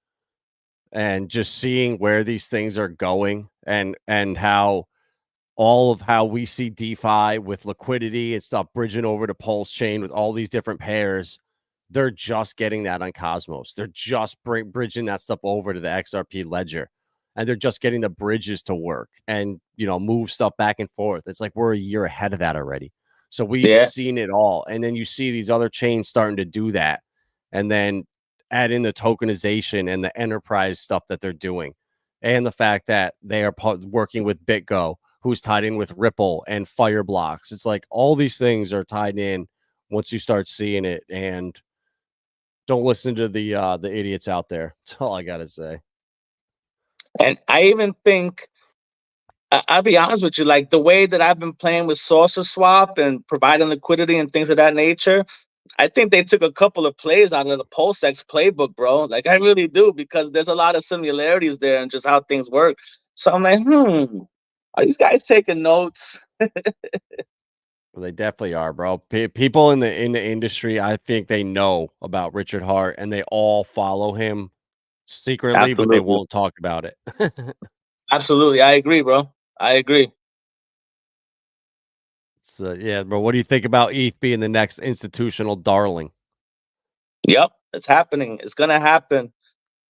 And just seeing where these things are going and how all of how we see DeFi with liquidity and stuff bridging over to Pulsechain with all these different pairs, they're just getting that on Cosmos. They're just bridging that stuff over to the XRP ledger, and they're just getting the bridges to work and, you know, move stuff back and forth. It's like we're a year ahead of that already. So we've seen it all. And then you see these other chains starting to do that, and then add in the tokenization and the enterprise stuff that they're doing, and the fact that they are working with BitGo, who's tied in with Ripple and Fireblocks. It's like all these things are tied in once you start seeing it. And don't listen to the idiots out there. That's all I gotta say. And I even think, I'll be honest with you, like the way that I've been playing with Saucerswap and providing liquidity and things of that nature, I think they took a couple of plays out of the PulseX playbook, bro. Like I really do, because there's a lot of similarities there and just how things work. So I'm like, are these guys taking notes? Well, they definitely are, bro. People in the industry, I think they know about Richard Hart, and they all follow him secretly, but they Absolutely. won't talk about it. Absolutely. I agree, bro. I agree. So yeah, bro. What do you think about ETH being the next institutional darling? Yep, it's happening. It's gonna happen.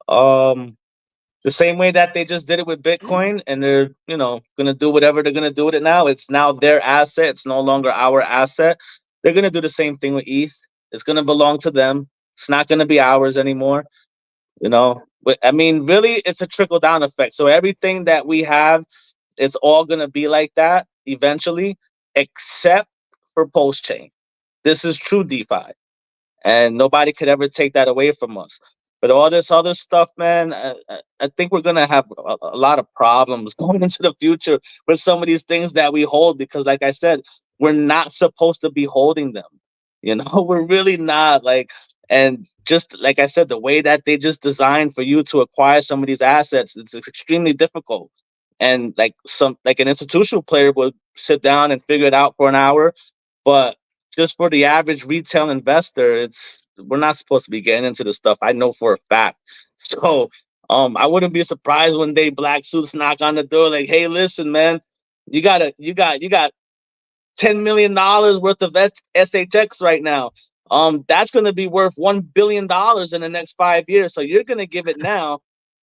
Um, the same way that they just did it with Bitcoin, and they're gonna do whatever they're gonna do with it now. It's now their asset. It's no longer our asset. They're gonna do the same thing with ETH. It's gonna belong to them. It's not gonna be ours anymore. But I mean, really, it's a trickle down effect. So everything that we have, it's all gonna be like that eventually, except for Pulsechain. This is true DeFi, and nobody could ever take that away from us. But all this other stuff, man, I think we're gonna have a lot of problems going into the future with some of these things that we hold, because, like I said, we're not supposed to be holding them. We're really not, like. And just like I said, the way that they just designed for you to acquire some of these assets, it's extremely difficult. And like an institutional player would sit down and figure it out for an hour, but just for the average retail investor, we're not supposed to be getting into this stuff. I know for a fact. So I wouldn't be surprised one day black suits knock on the door like, hey, listen, man, you got $10 million worth of SHX right now. That's gonna be worth $1 billion in the next 5 years. So you're gonna give it now,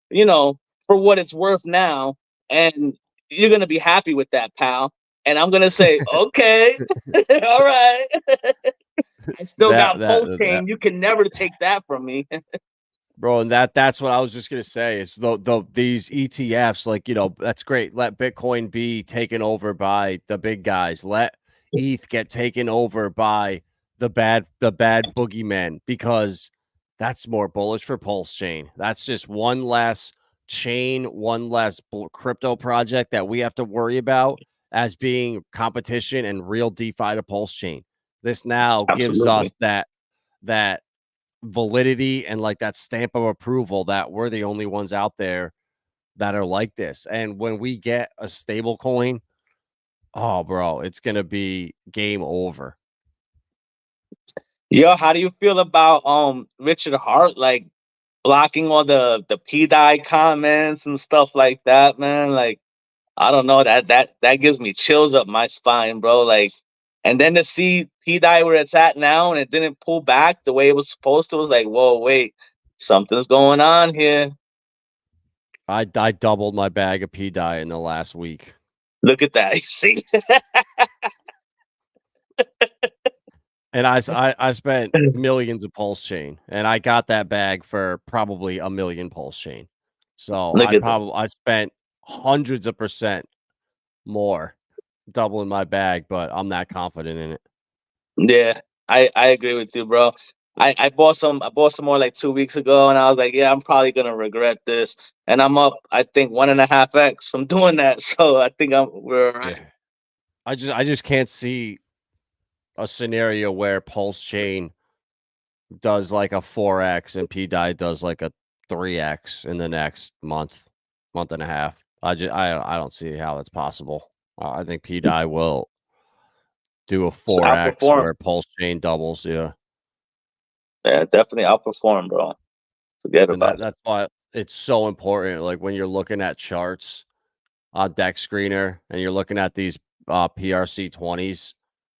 for what it's worth now, and you're gonna be happy with that, pal. And I'm gonna say, okay, all right. I still That got that that Pulsechain. You can never take that from me. Bro, and that's what I was just gonna say is these ETFs, like, that's great. Let Bitcoin be taken over by the big guys. Let ETH get taken over by the bad boogeymen, because that's more bullish for Pulsechain. That's just one less chain, one less crypto project that we have to worry about as being competition and real DeFi to Pulsechain. This now gives Absolutely. us that validity and like that stamp of approval that we're the only ones out there that are like this. And when we get a stable coin, oh bro, it's gonna be game over. Yo, how do you feel about Richard Hart like blocking all the PDI comments and stuff like that, man? Like, I don't know, that gives me chills up my spine, bro. Like, and then to see PDI where it's at now and it didn't pull back the way it was supposed to, was like, whoa, wait, something's going on here. I doubled my bag of PDI in the last week. Look at that. You see? And I spent millions of Pulsechain, and I got that bag for probably a million Pulsechain. So Look at that. I spent hundreds of percent more doubling my bag, but I'm not confident in it. Yeah, I agree with you, bro. I bought some more like 2 weeks ago, and I was like, yeah, I'm probably gonna regret this. And I'm up, I think, 1.5x from doing that. So I think we're all right. Yeah. I just can't see a scenario where Pulsechain does like a 4x and PDI does like a 3x in the next month and a half. I don't see how that's possible. I think PDI will do a So 4x outperform. where Pulsechain doubles. Yeah. Yeah, definitely outperform, bro. Forget And about it. that's why it's so important. Like when you're looking at charts on Deck Screener and you're looking at these PRC 20s,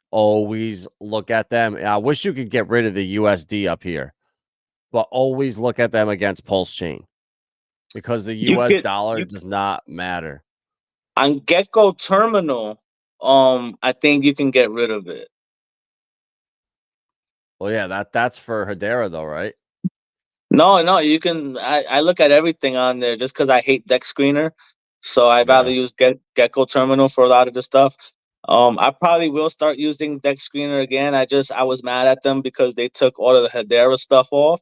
always look at them. I wish you could get rid of the USD up here, but always look at them against Pulsechain, because the You US could dollar you does not matter. On Gecko Terminal, I think you can get rid of it. Well, yeah, that's for Hedera though, right? No, you can. I look at everything on there just because I hate Deck Screener, so I'd rather Yeah. use Gecko Terminal for a lot of the stuff. I probably will start using Deck Screener again. I was mad at them because they took all of the Hedera stuff off,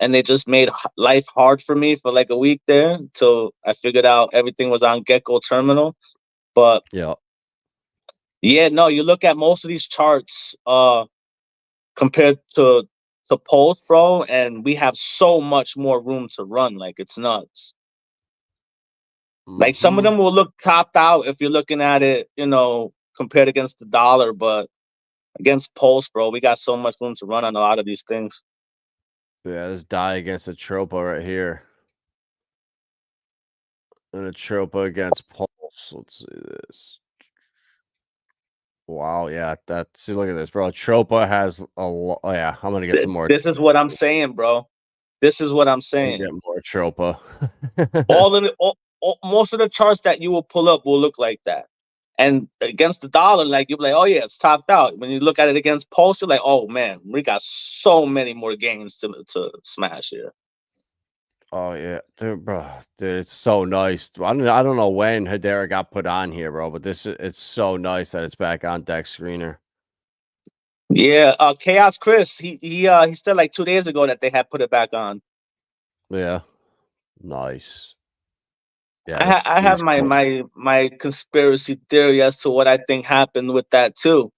and they just made life hard for me for like a week there until I figured out everything was on Gecko Terminal. But Yeah. yeah, no, you look at most of these charts. compared to Pulse, bro, and we have so much more room to run. Like, it's nuts. Like, some of them will look topped out if you're looking at it, you know, compared against the dollar, but against Pulse, bro, we got so much room to run on a lot of these things. Yeah, this die against a Tropa right here. And a Tropa against Pulse. Let's see this. Wow, yeah, see, look at this, bro. Tropa has a lot. Oh, yeah, I'm gonna get some more. This is what I'm saying, bro. This is what I'm saying. Get more Tropa. Most of the charts that you will pull up will look like that. And against the dollar, like, you'll be like, oh yeah, it's topped out. When you look at it against Pulse, you're like, oh man, we got so many more gains to smash here. Oh yeah, dude, bro, dude, it's so nice. I don't know when Hedera got put on here, bro, but it's so nice that it's back on deck screener. Yeah, Chaos Chris, he said like 2 days ago that they had put it back on. Yeah, nice. Yeah, I have my conspiracy theory as to what I think happened with that too,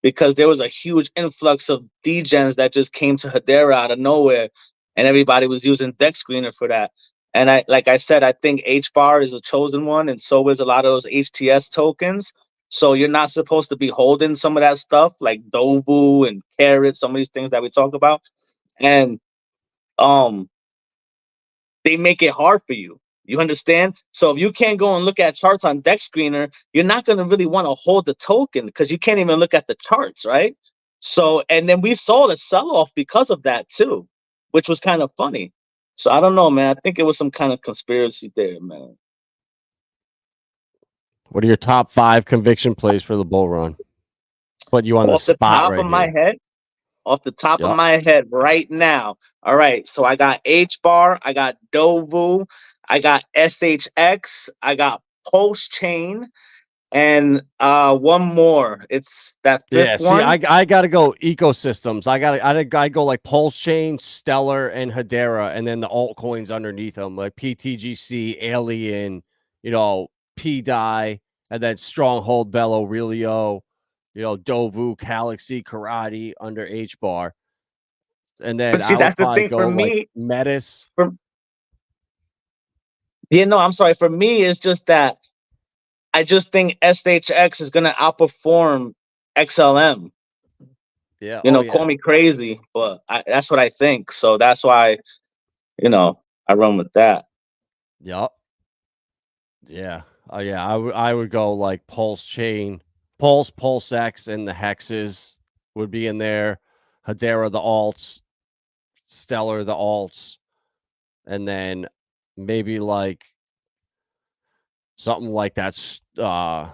because there was a huge influx of degens that just came to Hedera out of nowhere, and everybody was using deck screener for that. And like I said, I think HBAR is a chosen one, and so is a lot of those HTS tokens. So you're not supposed to be holding some of that stuff like Dovu and Carrot, some of these things that we talk about, and they make it hard for you. You understand? So if you can't go and look at charts on deck screener, you're not going to really want to hold the token because you can't even look at the charts, right? So, and then we saw the sell-off because of that too, which was kind of funny. So I don't know, man. I think it was some kind of conspiracy there, man. What are your top 5 conviction plays for the bull run? What you on the spot right here? Off the top of my head right now. All right, so I got HBAR, I got Dovu, I got SHX, I got Pulsechain, and one more. It's that fifth one. I gotta go ecosystems. I go like Pulsechain, Stellar, and Hedera, and then the altcoins underneath them, like PTGC, Alien, you know, PDI, and then Stronghold, Velo, Relio, you know, Dovu, Galaxy, Karate under HBAR. And then but see, that's the thing for me. Like Metis. I'm sorry. For me, it's just that I just think SHX is gonna outperform XLM. Yeah, call me crazy, but that's what I think. So that's why, I run with that. Yep. Yeah. Oh yeah. I would go like Pulsechain, PulseX, and the hexes would be in there. Hedera, the alts, Stellar, the alts, and then maybe like something like that. I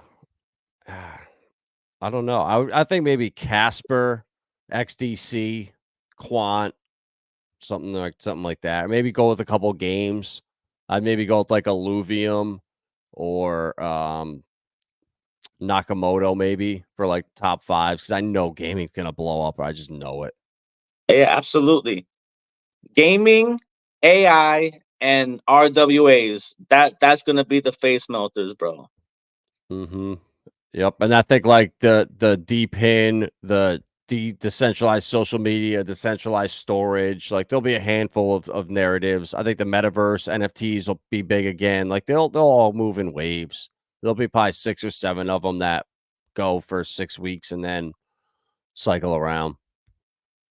don't know. I think maybe Casper, XDC, Quant, something like that. Maybe go with a couple games. I'd maybe go with like Alluvium or Nakamoto maybe for like top 5s because I know gaming's gonna blow up. I just know it. Yeah, absolutely. Gaming, AI, and RWAs. That's gonna be the face melters, bro. Mm-hmm. Yep. And I think like the DPIN, the decentralized social media, decentralized storage, like there'll be a handful of narratives. I think the metaverse NFTs will be big again. Like they'll all move in waves. There'll be probably 6 or 7 of them that go for 6 weeks and then cycle around.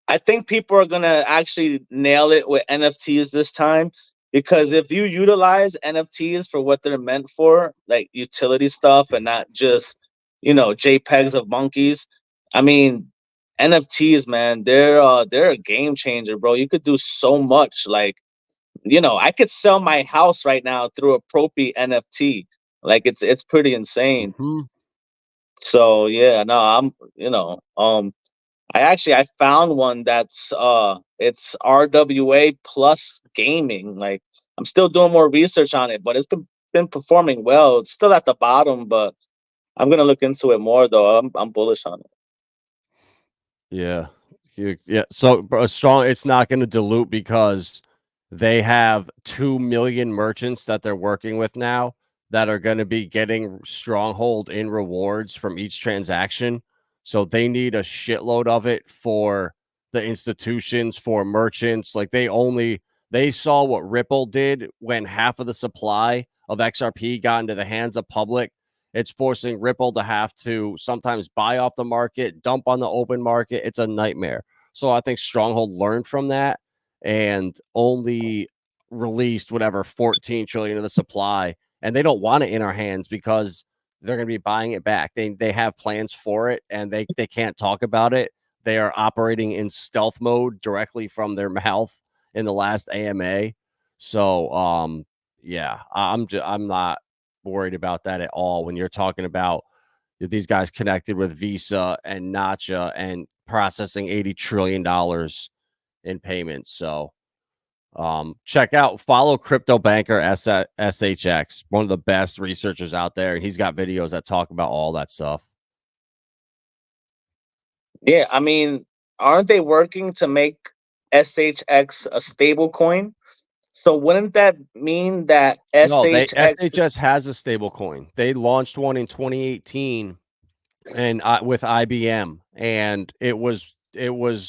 I think people are gonna actually nail it with NFTs this time, because if you utilize NFTs for what they're meant for, like utility stuff and not just, JPEGs of monkeys. I mean, NFTs, man, they're a game changer, bro. You could do so much. Like, I could sell my house right now through a Propy NFT. Like, it's pretty insane. Mm-hmm. So yeah, no, I found one that's it's RWA plus gaming. Like, I'm still doing more research on it, but it's been performing well. It's still at the bottom, but I'm gonna look into it more though. I'm bullish on it. Yeah. Yeah. So strong, it's not going to dilute because they have 2 million merchants that they're working with now that are going to be getting Stronghold in rewards from each transaction. So they need a shitload of it for the institutions for merchants. Like they saw what Ripple did when half of the supply of XRP got into the hands of public. It's forcing Ripple to have to sometimes buy off the market, dump on the open market. It's a nightmare. So I think Stronghold learned from that and only released whatever 14 trillion of the supply. And they don't want it in our hands because they're going to be buying it back. They have plans for it and they can't talk about it. They are operating in stealth mode directly from their mouth in the last AMA. So yeah, I'm not worried about that at all when you're talking about these guys connected with Visa and Nacha and processing $80 trillion in payments. So follow Crypto Banker SHX, one of the best researchers out there, and he's got videos that talk about all that stuff. Yeah, I mean, aren't they working to make SHX a stable coin? So wouldn't that mean that SHX... SHS has a stable coin. They launched one in 2018 and with IBM, and it was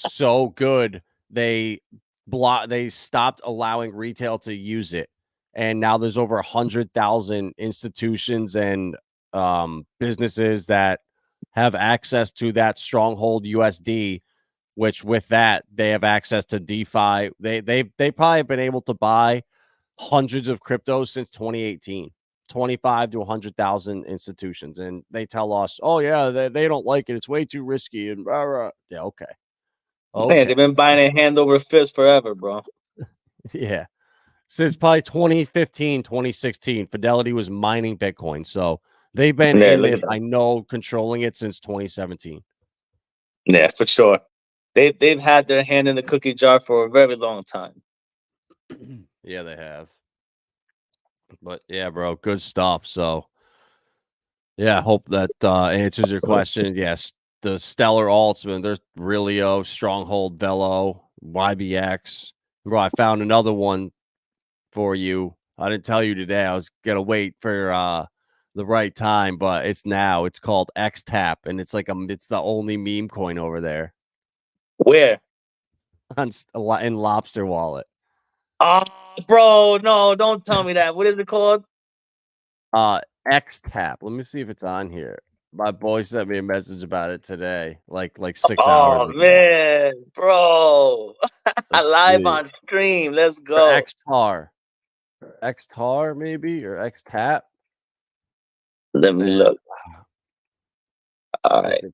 so good they stopped allowing retail to use it, and now there's over 100,000 institutions and businesses that have access to that Stronghold USD, which with that they have access to DeFi. They probably have been able to buy hundreds of cryptos since 2018. 25 to 100,000 institutions, and they tell us, oh yeah, they don't like it, it's way too risky, and rah, rah. Yeah, okay. Man, they've been buying it hand over fist forever, bro. Yeah, since probably 2015, 2016, Fidelity was mining Bitcoin, so they've been in this, I know, controlling it since 2017. Yeah, for sure. They've had their hand in the cookie jar for a very long time. Yeah, they have. But yeah, bro, good stuff. So yeah, hope that answers your question. Yes, the stellar alts, man, there's Relio, Stronghold, Velo, YBX. Bro, I found another one for you. I didn't tell you today. I was gonna wait for the right time, but it's now. It's called XTAP, and it's like it's the only meme coin over there. Where? In Lobster Wallet. Oh, bro, no, don't tell me that. What is it called? XTAP. Let me see if it's on here. My boy sent me a message about it today, like 6 hours ago. Oh man, bro. Live on stream. Let's go. Or XTAR maybe, or XTAP. Let me look. All right.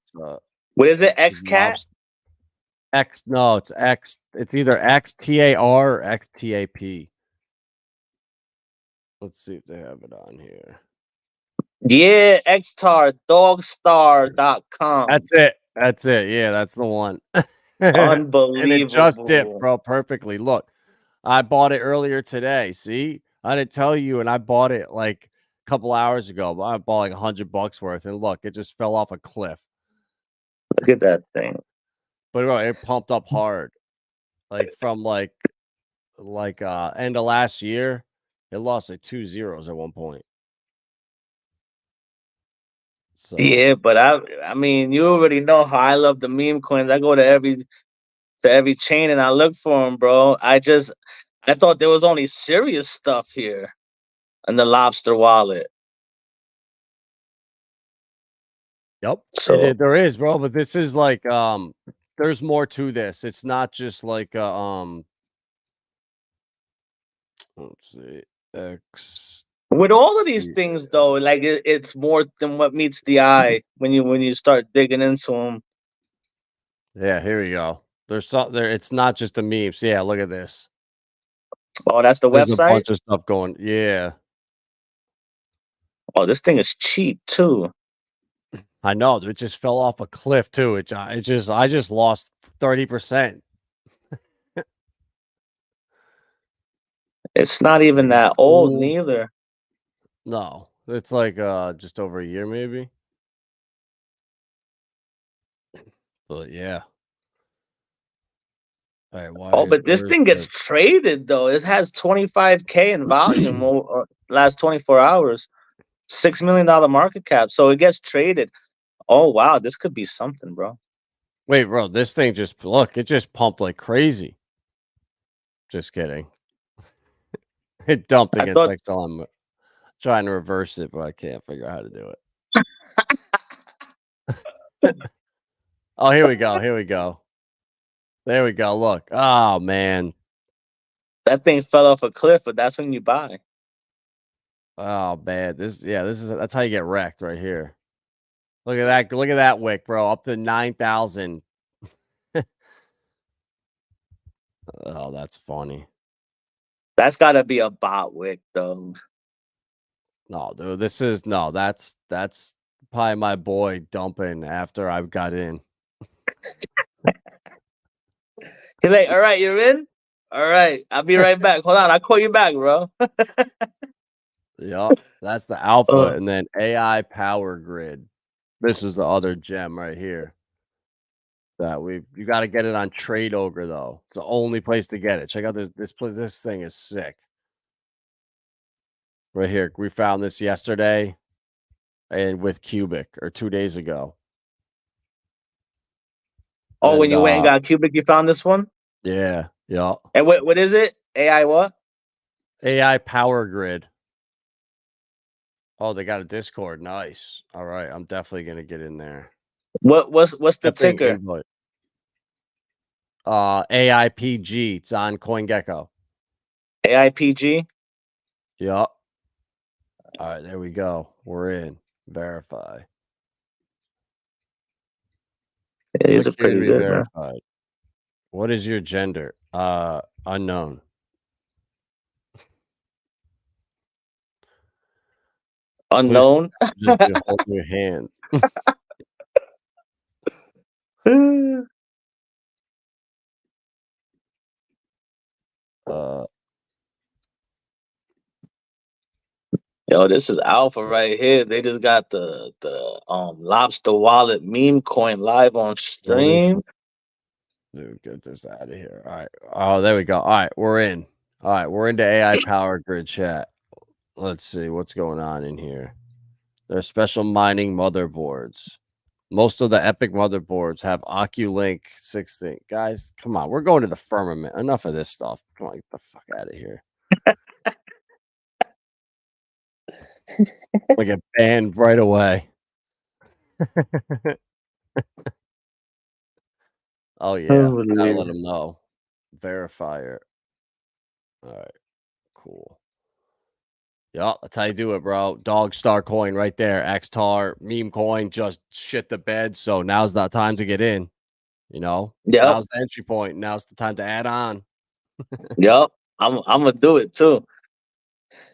What is it? XCat? No, it's X. It's either XTAR or XTAP. Let's see if they have it on here. Yeah, XTAR, dogstar.com. That's it. Yeah, that's the one. Unbelievable. And it just dipped, bro, perfectly. Look, I bought it earlier today. See? I didn't tell you, and I bought it like a couple hours ago, but I bought like $100 worth, and look, it just fell off a cliff. Look at that thing. But bro, it pumped up hard. Like from like end of last year, it lost like 2 zeros at one point. So. Yeah, but I mean, you already know how I love the meme coins. I go to every chain and I look for them, bro. I thought there was only serious stuff here in the Lobster wallet. Yep. So there is, bro, but this is like there's more to this. It's not just like let's see, X. With all of these things, though, like it's more than what meets the eye when you start digging into them. Yeah, here we go. There's something there. It's not just a meme. So yeah, look at this. Oh, that's the There's website. A bunch of stuff going. Yeah. Oh, this thing is cheap too. I know. It just fell off a cliff too. I just lost 30%. It's not even that old neither. No, it's like just over a year maybe. But yeah. All right, but this thing gets traded though. It has 25K in volume over last 24 hours. $6 million market cap. So it gets traded. Oh wow, this could be something, bro. Wait, bro, this thing just look, it just pumped like crazy. Just kidding. It dumped I against thought XL. I'm trying to reverse it, but I can't figure out how to do it. Oh, here we go. Here we go. There we go. Look. Oh man. that thing fell off a cliff, but that's when you buy. Oh man. That's how you get wrecked right here. Look at that. Look at that wick, bro. Up to 9,000. Oh, that's funny. That's got to be a bot wick, though. No, dude, that's probably my boy dumping after I got in. He's like, all right, you're in? All right, I'll be right back. Hold on, I'll call you back, bro. Yep, that's the alpha, Uh, and then AI power grid. This is the other gem right here. That you got to get it on Trade Ogre though. It's the only place to get it. Check out this thing is sick. Right here, we found this yesterday, and with Cubic or 2 days ago. oh, when And you went and got Cubic, you found this one? yeah. And what is it? AI what? AI power grid. Oh, they got a Discord. Nice. All right, I'm definitely gonna get in there. What's the Accepting ticker? invite. AIPG. It's on CoinGecko. AIPG? Yup. All right, there we go. We're in. Verify. Yeah, these are Click here to pretty be good, man. verified. What is your gender? Unknown. Unknown? Just hold your hand. Yo, this is alpha right here. They just got the lobster wallet meme coin live on What is stream. Dude, get this out of here. All right. Oh, there we go. All right, we're in. All right, we're into AI power grid chat. Let's see what's going on in here. There's special mining motherboards. Most of the Epic motherboards have OcuLink 16. Guys, come on. We're going to the firmament. Enough of this stuff. Come on, get the fuck out of here. I get banned right away. Oh, yeah. Gotta let Unbelievable. them know. Verifier. All right. Cool. Yeah, that's how you do it, bro. Dog star coin right there. XTAR meme coin just shit the bed. So now's the time to get in. You know, Yep, now's the entry point. Now's the time to add on. yep. I'm gonna do it too.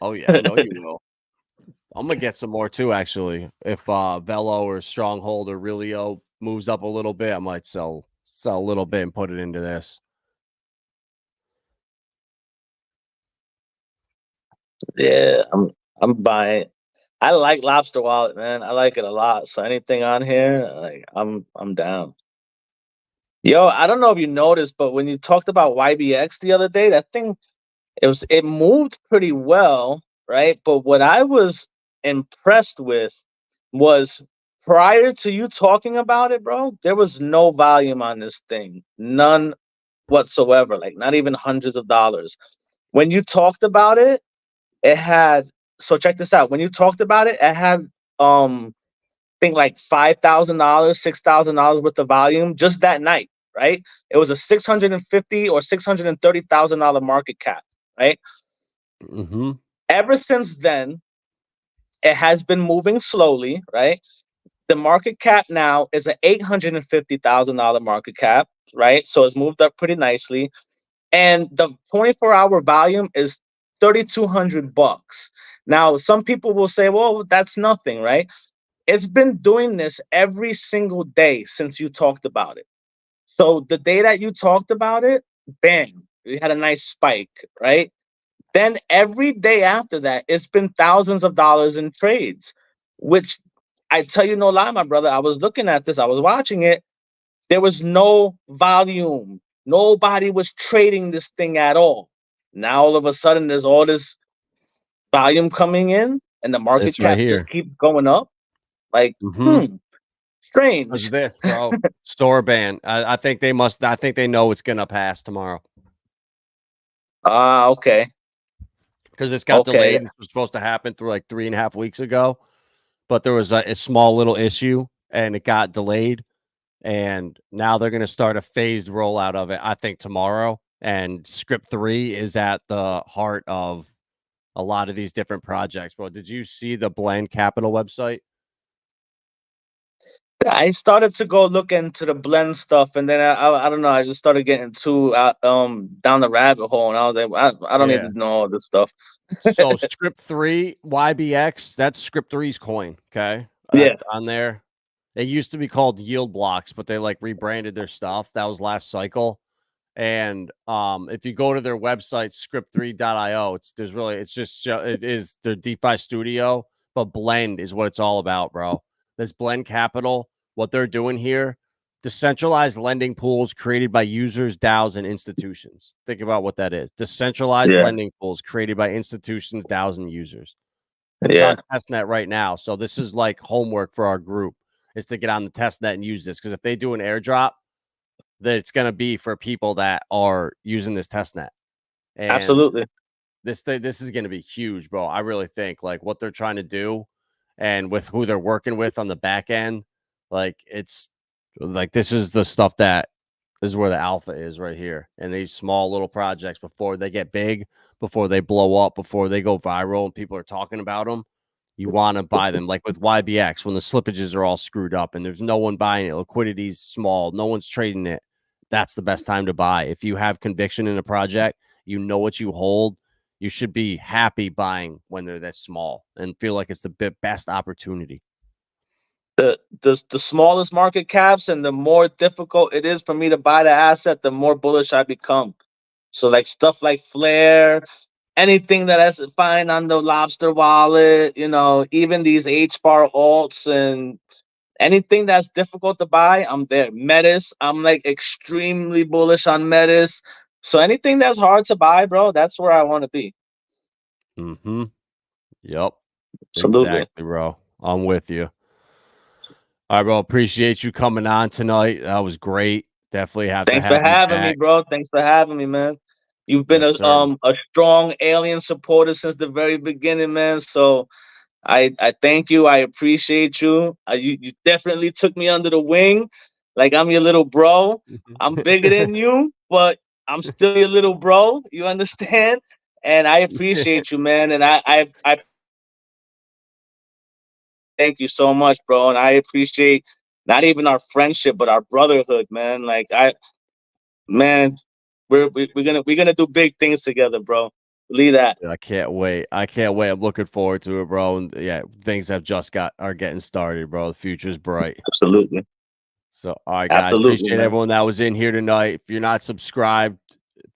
Oh yeah, I know you will. I'm gonna get some more too. Actually, if Velo or Stronghold or Relio moves up a little bit, I might sell a little bit and put it into this. Yeah, I'm buying. I like Lobster Wallet, man. I like it a lot. So anything on here, like I'm down. Yo, I don't know if you noticed, but when you talked about YBX the other day, that thing it moved pretty well, right? But what I was impressed with was prior to you talking about it, bro, there was no volume on this thing. None whatsoever, like not even hundreds of dollars. When you talked about it, it had so check this out. When you talked about it, it had I think like $5,000, $6,000 worth of volume just that night, right? It was a $650 or $630,000 market cap, right? Mm-hmm. Ever since then, it has been moving slowly, right? The market cap now is an $850,000 market cap, right? So it's moved up pretty nicely. And the 24-hour volume is $3,200. Now, some people will say, well, that's nothing, right? It's been doing this every single day since you talked about it. So the day that you talked about it, bang, we had a nice spike, right? Then every day after that, it's been thousands of dollars in trades, which I tell you no lie, my brother, I was looking at this, I was watching it. There was no volume. Nobody was trading this thing at all. Now all of a sudden there's all this volume coming in and the market This right cap just here. keeps going up. Like, Mm-hmm. Strange. Because of this, bro. Store ban. I think they must. I think they know it's gonna pass tomorrow. Okay. Because this got Okay. delayed. This was supposed to happen through like 3.5 weeks ago, but there was a small little issue and it got delayed. And now they're going to start a phased rollout of it, I think, tomorrow. And Script 3 is at the heart of a lot of these different projects. Bro, did you see the Blend Capital website? I started to go look into the blend stuff, and then I don't know. I just started getting too down the rabbit hole, and I was like, I don't need to know all this stuff. So Script 3 YBX, that's Script 3's coin. Okay, Yeah. on there. It used to be called Yield Blocks, but they like rebranded their stuff. That was last cycle. And if you go to their website, script3.io, it is their DeFi studio, but Blend is what it's all about, bro. This Blend Capital, what they're doing here, decentralized lending pools created by users, DAOs, and institutions. Think about what that is. Decentralized lending pools created by institutions, DAOs, and users. And it's on testnet right now. So this is like homework for our group, is to get on the testnet and use this. Because if they do an airdrop, that it's going to be for people that are using this testnet. And Absolutely. This is going to be huge, bro. I really think like what they're trying to do and with who they're working with on the back end, like it's like this is the stuff this is where the alpha is right here. And these small little projects before they get big, before they blow up, before they go viral and people are talking about them, you want to buy them. Like with YBX, when the slippages are all screwed up and there's no one buying it, liquidity's small, no one's trading it. That's the best time to buy. If you have conviction in a project, you know what you hold, you should be happy buying when they're that small and feel like it's the best opportunity. The smallest market caps and the more difficult it is for me to buy the asset, the more bullish I become. So like stuff like Flare, anything that has to find on the Lobster wallet, even these HBAR alts and anything that's difficult to buy, I'm there. Metis, I'm like extremely bullish on Metis. So anything that's hard to buy, bro, that's where I want to be. Mm-hmm. Yep. Absolutely. Exactly, bro. I'm with you. All right, bro. Appreciate you coming on tonight. That was great. Definitely have Thanks to have for you having me, back. bro. Thanks for having me, man. You've been Yes, sir. a strong alien supporter since the very beginning, man. So I thank you. I appreciate you. You definitely took me under the wing. Like I'm your little bro. I'm bigger than you, but I'm still your little bro. You understand? And I appreciate you, man. And I thank you so much, bro. And I appreciate not even our friendship, but our brotherhood, man. Like man, we're gonna do big things together, bro. Believe that. I can't wait. I can't wait. I'm looking forward to it, bro. And yeah, things are getting started, bro. The future's bright. Absolutely. So, all right, guys. Absolutely, Appreciate man. everyone that was in here tonight. If you're not subscribed,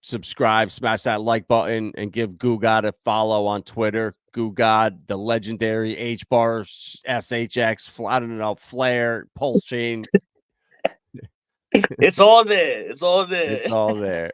subscribe, smash that like button, and give Googod a follow on Twitter. Googod, the legendary HBAR, SHX, I don't know, Flare, Pulsechain. It's all there. It's all there. It's all there.